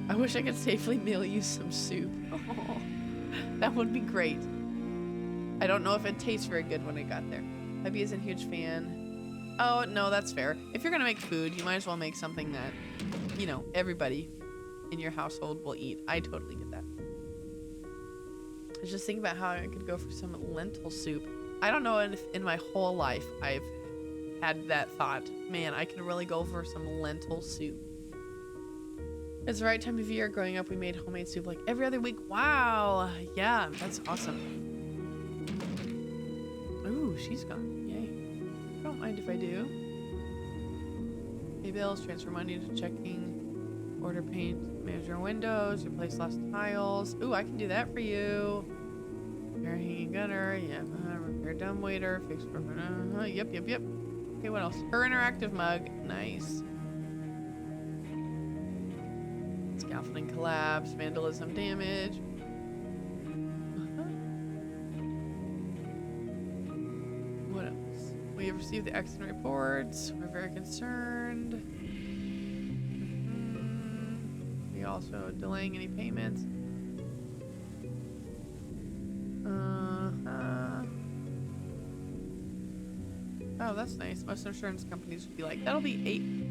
I wish I could safely mail you some soup. Oh, that would be great. I don't know if it tastes very good when I got there. Hubby is a huge fan. Oh, no, that's fair. If you're gonna make food, you might as well make something that, you know, everybody in your household will eat. I totally get that. I was just thinking about how I could go for some lentil soup. I don't know if in my whole life I've had that thought. Man, I can really go for some lentil soup. It's the right time of year. Growing up, we made homemade soup like every other week. Wow. Yeah, that's awesome. Ooh, she's gone. Yay. I don't mind if I do. Pay bills, transfer money to checking, order paint, manage your windows, replace lost tiles. Ooh, I can do that for you. Repair hanging gutter, yeah. Repair dumbwaiter, fix broken. Yep. Okay, what else? HeRInteractive mug, nice. Scaffolding collapse, vandalism damage. What else? We have received the accident reports. We're very concerned. We also delaying any payments. Oh, that's nice. Most insurance companies would be like, that'll be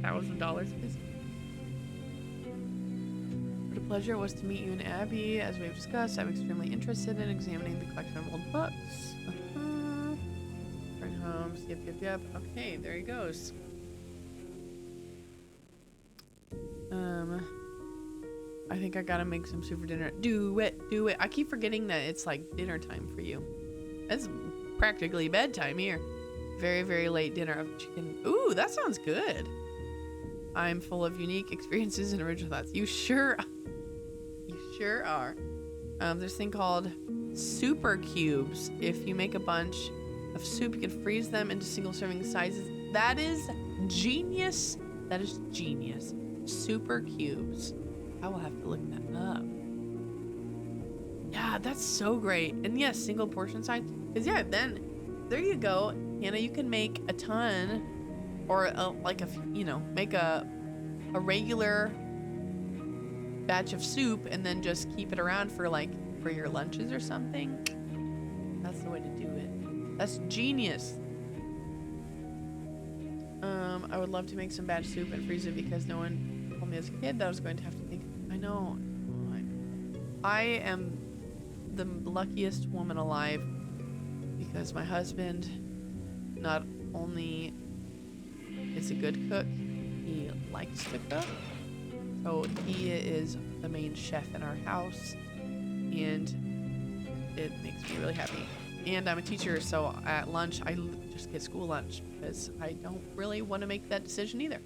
$8,000, please. What a pleasure it was to meet you and Abby. As we've discussed, I'm extremely interested in examining the collection of old books. Friend homes. Yep. Okay, there he goes. I think I gotta make some soup for dinner. Do it. I keep forgetting that it's like dinner time for you. It's practically bedtime here. Very, very late dinner of chicken. Ooh, that sounds good. I'm full of unique experiences and original thoughts. You sure are. There's this thing called super cubes. If you make a bunch of soup, you can freeze them into single serving sizes. That is genius. That is genius. Super cubes. I will have to look that up. Yeah, that's so great. And yes, single portion size. Because yeah, then there you go. Hannah, you can make a ton, or make a regular batch of soup and then just keep it around for your lunches or something. That's the way to do it. That's genius. I would love to make some batch soup and freeze it because no one told me as a kid that I was going to have to think. I know. I am the luckiest woman alive because my husband not only is a good cook, he likes to cook. So he is the main chef in our house, and it makes me really happy. And I'm a teacher, so at lunch I just get school lunch because I don't really want to make that decision either.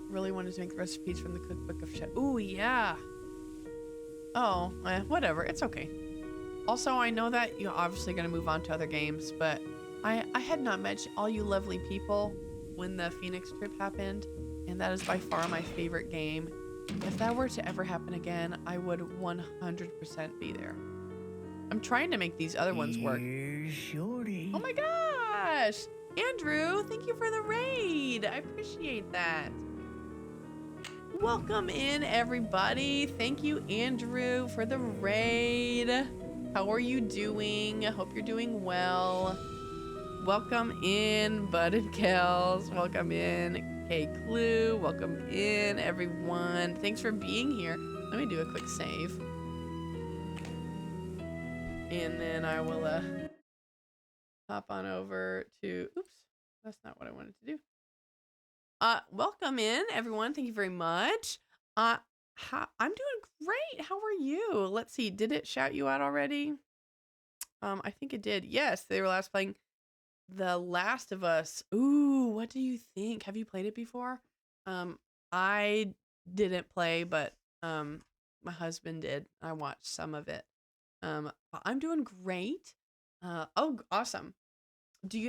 Really wanted to make recipes from the cookbook of chef. Ooh, yeah. Oh, whatever. It's okay. Also, I know that you're obviously going to move on to other games, but I had not met all you lovely people when the Phoenix trip happened, and that is by far my favorite game. If that were to ever happen again, I would 100% be there. I'm trying to make these other ones work. Here's Shorty. Oh my gosh! Andrew, thank you for the raid. I appreciate that. Welcome in, everybody. Thank you, Andrew, for the raid. How are you doing? I hope you're doing well. Welcome in, Bud and Kels. Welcome in, K Clue. Welcome in, everyone. Thanks for being here. Let me do a quick save. And then I will hop on over to, oops, that's not what I wanted to do. Welcome in, everyone. Thank you very much. I'm doing great. How are you? Let's see. Did it shout you out already? I think it did. Yes, they were last playing The Last of Us. Ooh, what do you think? Have you played it before? I didn't play, but my husband did. I watched some of it. I'm doing great. Oh, awesome.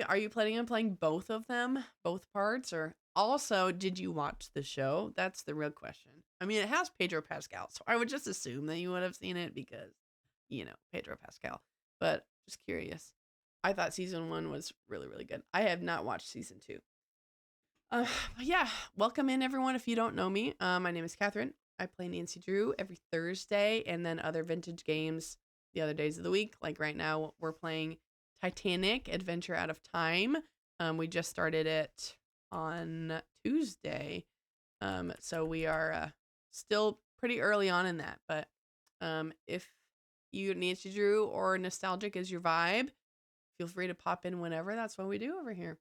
Are you planning on playing both of them, both parts, or also did you watch the show? That's the real question. I mean, it has Pedro Pascal, so I would just assume that you would have seen it because, you know, Pedro Pascal. But just curious. I thought season 1 was really, really good. I have not watched season 2. But yeah, welcome in, everyone. If you don't know me, my name is Catherine. I play Nancy Drew every Thursday, and then other vintage games the other days of the week. Like right now, we're playing Titanic Adventure Out of Time. We just started it on Tuesday. So we are still pretty early on in that. But if you Nancy Drew or nostalgic is your vibe, feel free to pop in whenever. That's what we do over here.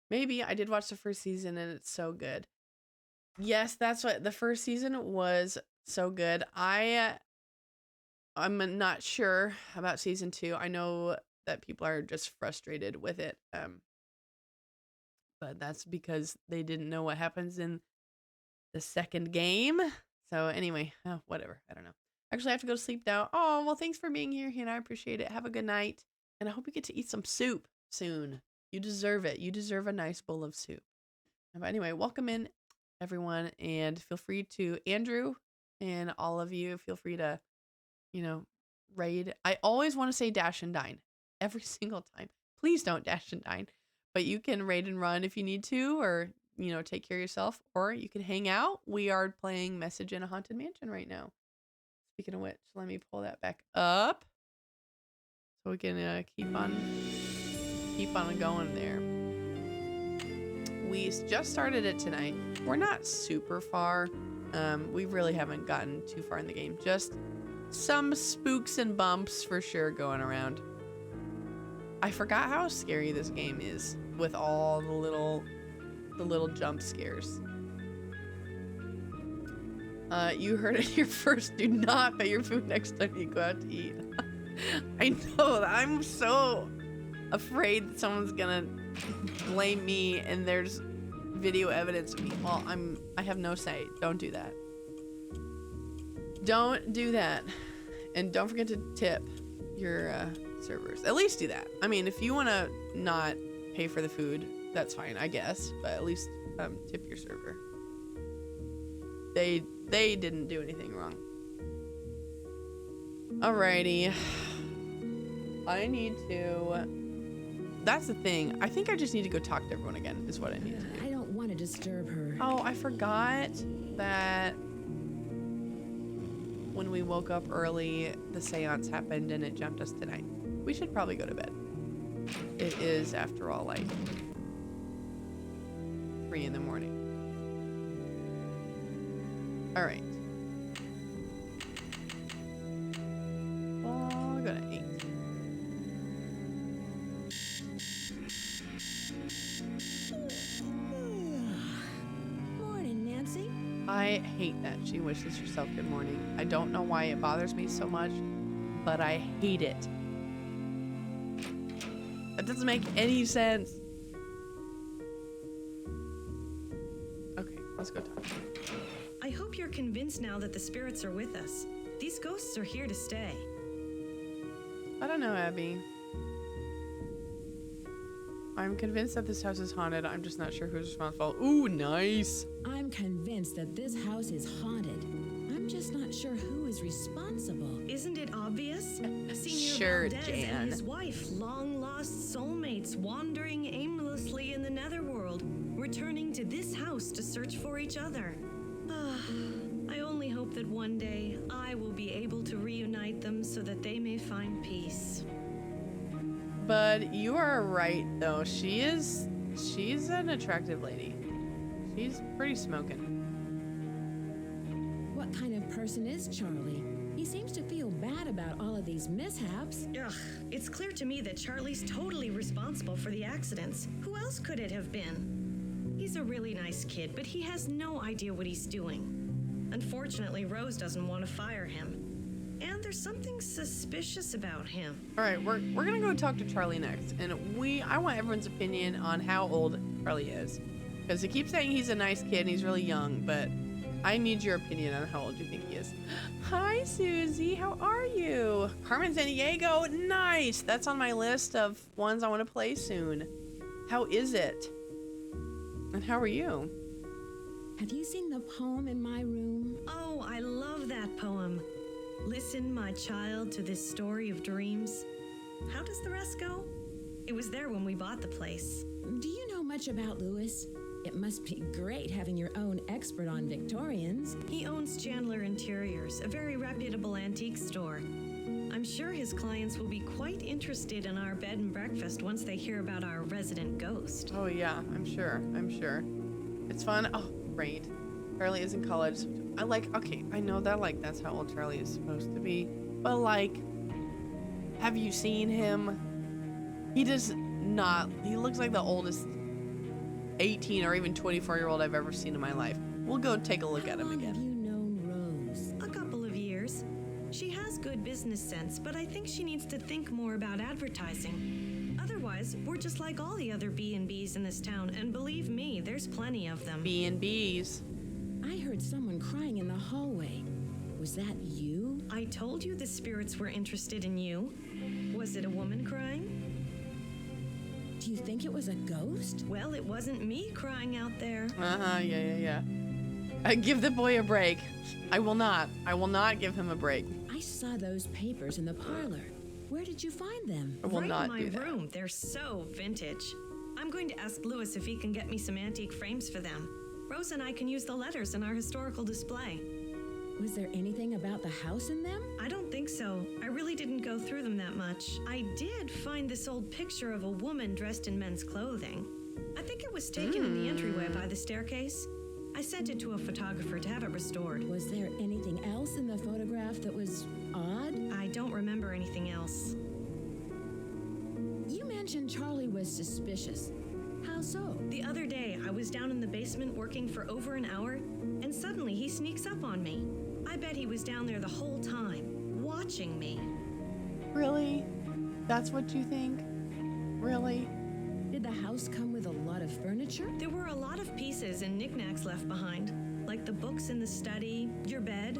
Maybe I did watch the first season and it's so good. Yes, that's what the first season was, so good. I'm not sure about season 2. I know that people are just frustrated with it. But that's because they didn't know what happens in the second game. So anyway, whatever. I don't know. Actually, I have to go to sleep now. Oh, well, thanks for being here, Hannah. I appreciate it. Have a good night. And I hope you get to eat some soup soon. You deserve it. You deserve a nice bowl of soup. But anyway, welcome in, everyone. And feel free to, Andrew and all of you, feel free to, raid. I always want to say dash and dine every single time. Please don't dash and dine. But you can raid and run if you need to, or, take care of yourself, or you can hang out. We are playing Message in a Haunted Mansion right now. Speaking of which, let me pull that back up so we can keep on going there. We just started it tonight. We're not super far. We really haven't gotten too far in the game. Just some spooks and bumps for sure going around. I forgot how scary this game is with all the little jump scares. You heard it here first. Do not put your food next time you go out to eat. I know. I'm so afraid that someone's gonna blame me and there's video evidence of me. Well, I have no say. Don't do that. Don't do that. And don't forget to tip your servers. At least do that. I mean, if you want to not pay for the food, that's fine, I guess. But at least tip your server. They didn't do anything wrong. Alrighty. I need to... That's the thing. I think I just need to go talk to everyone again, is what I need to do. I don't want to disturb her. Oh, I forgot that when we woke up early, the seance happened and it jumped us tonight. We should probably go to bed. It is, after all, like 3 in the morning. All right. I'll go to 8. Morning, Nancy. I hate that she wishes herself good morning. I don't know why it bothers me so much, but I hate it. That doesn't make any sense. Okay, let's go talk. I hope you're convinced now that the spirits are with us. These ghosts are here to stay. I don't know, Abby. I'm convinced that this house is haunted. I'm just not sure who's responsible. Ooh, nice. I'm convinced that this house is haunted. I'm just not sure who is responsible. Isn't it obvious? Senior Sure, Valdez Jan. and his wife, long-lost soulmates, wandering aimlessly in the netherworld, returning to this house to search for each other. I only hope that one day I will be able to reunite them so that they may find peace. But you are right, though. She's an attractive lady. She's pretty smoking. What kind of person is Charlie? He seems to feel bad about all of these mishaps. Ugh, it's clear to me that Charlie's totally responsible for the accidents. Who else could it have been? He's a really nice kid, but he has no idea what he's doing. Unfortunately, Rose doesn't want to fire him. And there's something suspicious about him. All right, we're gonna go talk to Charlie next, and I want everyone's opinion on how old Charlie is, because he keeps saying he's a nice kid and he's really young, but I need your opinion on how old you think he is. Hi, Susie. How are you? Carmen Sandiego. Nice. That's on my list of ones I want to play soon. How is it? And how are you? Have you seen the poem in my room? Oh, I love that poem. Listen, my child, to this story of dreams. How does the rest go? It was there when we bought the place. Do you know much about Lewis? It must be great having your own expert on Victorians. He owns Chandler Interiors, a very reputable antique store. I'm sure his clients will be quite interested in our bed and breakfast once they hear about our resident ghost. Oh yeah, I'm sure. It's fun. Oh, great. Charlie is in college. Okay, I know that that's how old Charlie is supposed to be, but have you seen him? He does not. He looks like the oldest 18 or even 24-year-old I've ever seen in my life. We'll go take a look at him How long again. have you known Rose? A couple of years. She has good business sense, but I think she needs to think more about advertising. Otherwise, we're just like all the other B&Bs in this town, and believe me, there's plenty of them. B&Bs. I heard someone crying in the hallway. Was that you? I told you the spirits were interested in you. Was it a woman crying? Do you think it was a ghost? Well, it wasn't me crying out there. Yeah. Give the boy a break. I will not give him a break. I saw those papers in the parlor. Where did you find them? I will Right not in my do that. room. They're so vintage. I'm going to ask Lewis if he can get me some antique frames for them. Rose and I can use the letters in our historical display. Was there anything about the house in them? I don't think so. I really didn't go through them that much. I did find this old picture of a woman dressed in men's clothing. I think it was taken in the entryway by the staircase. I sent it to a photographer to have it restored. Was there anything else in the photograph that was odd? I don't remember anything else. You mentioned Charlie was suspicious. How so? The other day, I was down in the basement working for over an hour, and suddenly he sneaks up on me. I bet he was down there the whole time, watching me. Really? That's what you think? Really? Did the house come with a lot of furniture? There were a lot of pieces and knickknacks left behind, like the books in the study, your bed.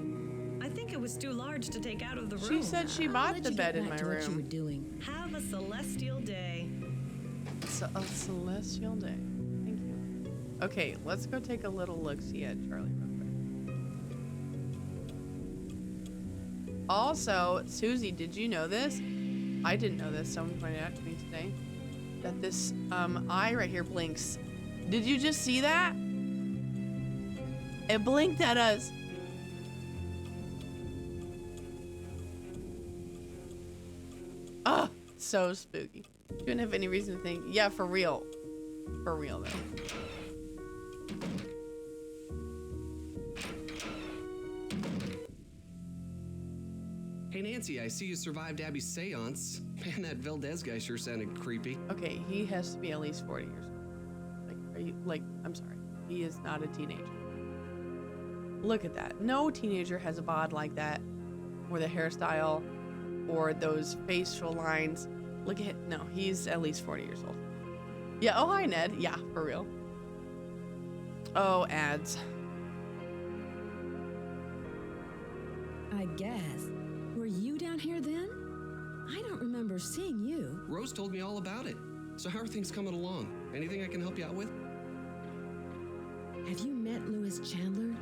I think it was too large to take out of the room. She said she I'll bought let the you bed get in back my to what you were room. doing. Have a celestial day. A celestial day. Thank you. Okay, let's go take a little look-see at Charlie real quick. Also, Susie, did you know this? I didn't know this. Someone pointed out to me today that this eye right here blinks. Did you just see that? It blinked at us. Oh, so spooky. Didn't have any reason to think. Yeah, for real. For real, though. Hey, Nancy, I see you survived Abby's seance. Man, that Valdez guy sure sounded creepy. Okay, he has to be at least 40 years old. I'm sorry. He is not a teenager. Look at that. No teenager has a bod like that, or the hairstyle, or those facial lines. Look at no, he's at least 40 years old. Yeah, oh hi Ned. Yeah, for real. Oh, ads. I guess. Were you down here then? I don't remember seeing you. Rose told me all about it. So how are things coming along? Anything I can help you out with? Have you met Louis Chandler?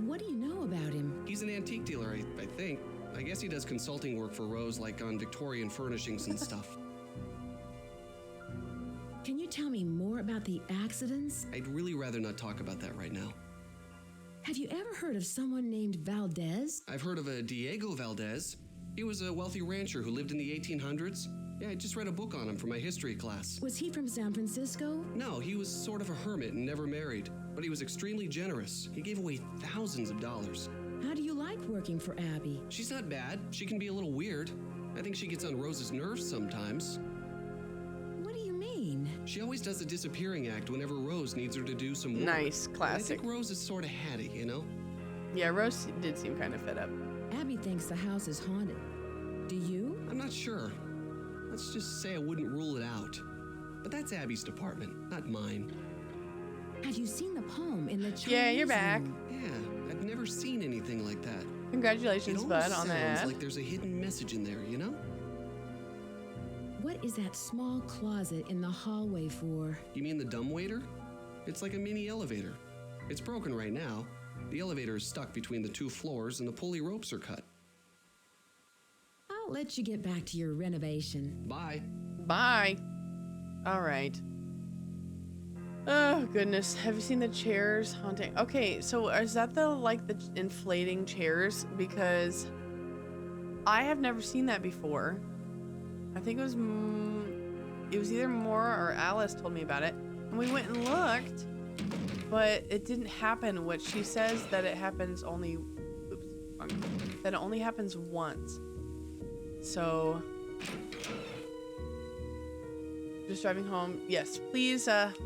What do you know about him? He's an antique dealer, I think. I guess he does consulting work for Rose, like on Victorian furnishings and stuff. Can you tell me more about the accidents? I'd really rather not talk about that right now. Have you ever heard of someone named Valdez? I've heard of a Diego Valdez. He was a wealthy rancher who lived in the 1800s. Yeah, I just read a book on him for my history class. Was he from San Francisco? No, he was sort of a hermit and never married. But he was extremely generous. He gave away thousands of dollars. How do you like working for Abby? She's not bad. She can be a little weird. I think she gets on Rose's nerves sometimes. What do you mean? She always does a disappearing act whenever Rose needs her to do some work. Nice, classic. I think Rose is sort of hatty, you know? Yeah, Rose did seem kind of fed up. Abby thinks the house is haunted. Do you? I'm not sure. Let's just say I wouldn't rule it out. But that's Abby's department, not mine. Have you seen the poem in the Chinese Yeah, you're back. room? Yeah, I've never seen anything like that. Congratulations, It bud, almost on the sounds ad. like there's a hidden message in there, you know? What is that small closet in the hallway for? You mean the dumbwaiter? It's like a mini elevator. It's broken right now. The elevator is stuck between the two floors and the pulley ropes are cut. I'll let you get back to your renovation. Bye. Bye. All right. Oh, goodness. Have you seen the chairs haunting? Okay, so is that the inflating chairs? Because I have never seen that before. I think it was either Maura or Alice told me about it. And we went and looked, but it didn't happen. What she says that it happens only, that it only happens once. So, just driving home. Yes, please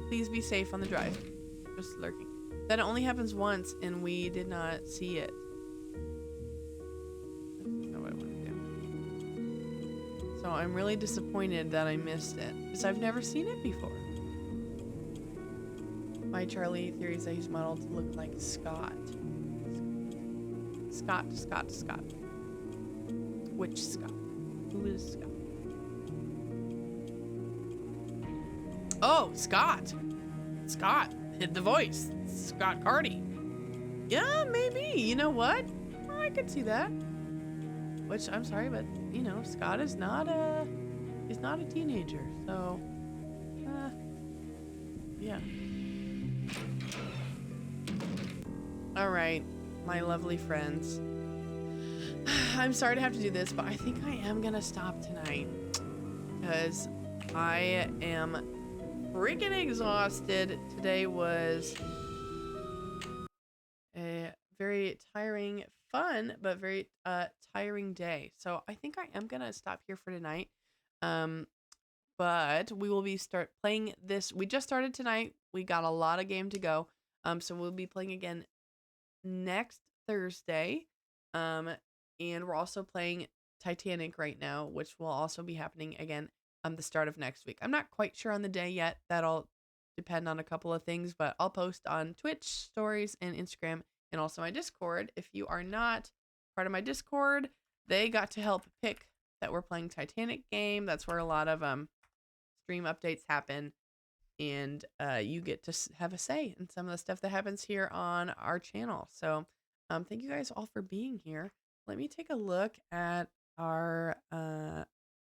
be safe on the drive. Just lurking. That it only happens once, and we did not see it. That's not what I want to do. So I'm really disappointed that I missed it, because I've never seen it before. My Charlie theories that he's modeled to look like Scott. Scott. Which Scott? Who is Scott? Oh, Scott. Scott. Hit the voice. Scott Carty. Yeah, maybe. You know what? I could see that. Which, I'm sorry, but, you know, Scott is not he's not a teenager. So, yeah. All right, my lovely friends. I'm sorry to have to do this, but I think I am gonna stop tonight because I am freaking exhausted. Today was a very tiring, fun, but very tiring day. So I think I am gonna stop here for tonight. But we will be start playing this. We just started tonight. We got a lot of game to go. So we'll be playing again next Thursday. And we're also playing Titanic right now, which will also be happening again the start of next week. I'm not quite sure on the day yet. That'll depend on a couple of things, but I'll post on Twitch stories and Instagram and also my Discord. If you are not part of my Discord, they got to help pick that we're playing Titanic game. That's where a lot of stream updates happen, and you get to have a say in some of the stuff that happens here on our channel. So thank you guys all for being here. Let me take a look at our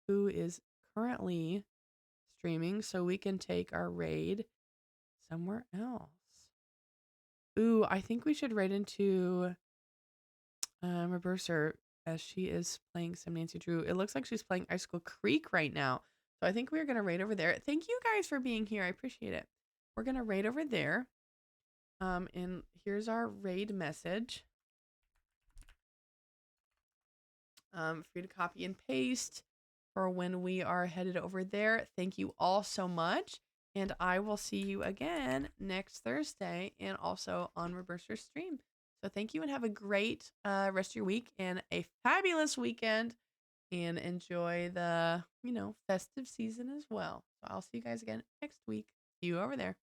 who is currently streaming so we can take our raid somewhere else. Ooh, I think we should raid into Reverser as she is playing some Nancy Drew. It looks like she's playing Icicle Creek right now. So I think we're going to raid over there. Thank you guys for being here. I appreciate it. We're going to raid over there. And here's our raid message. For you to copy and paste for when we are headed over there. Thank you all so much. And I will see you again next Thursday and also on Reverser's stream. So thank you and have a great rest of your week and a fabulous weekend. And enjoy the, festive season as well. So I'll see you guys again next week. See you over there.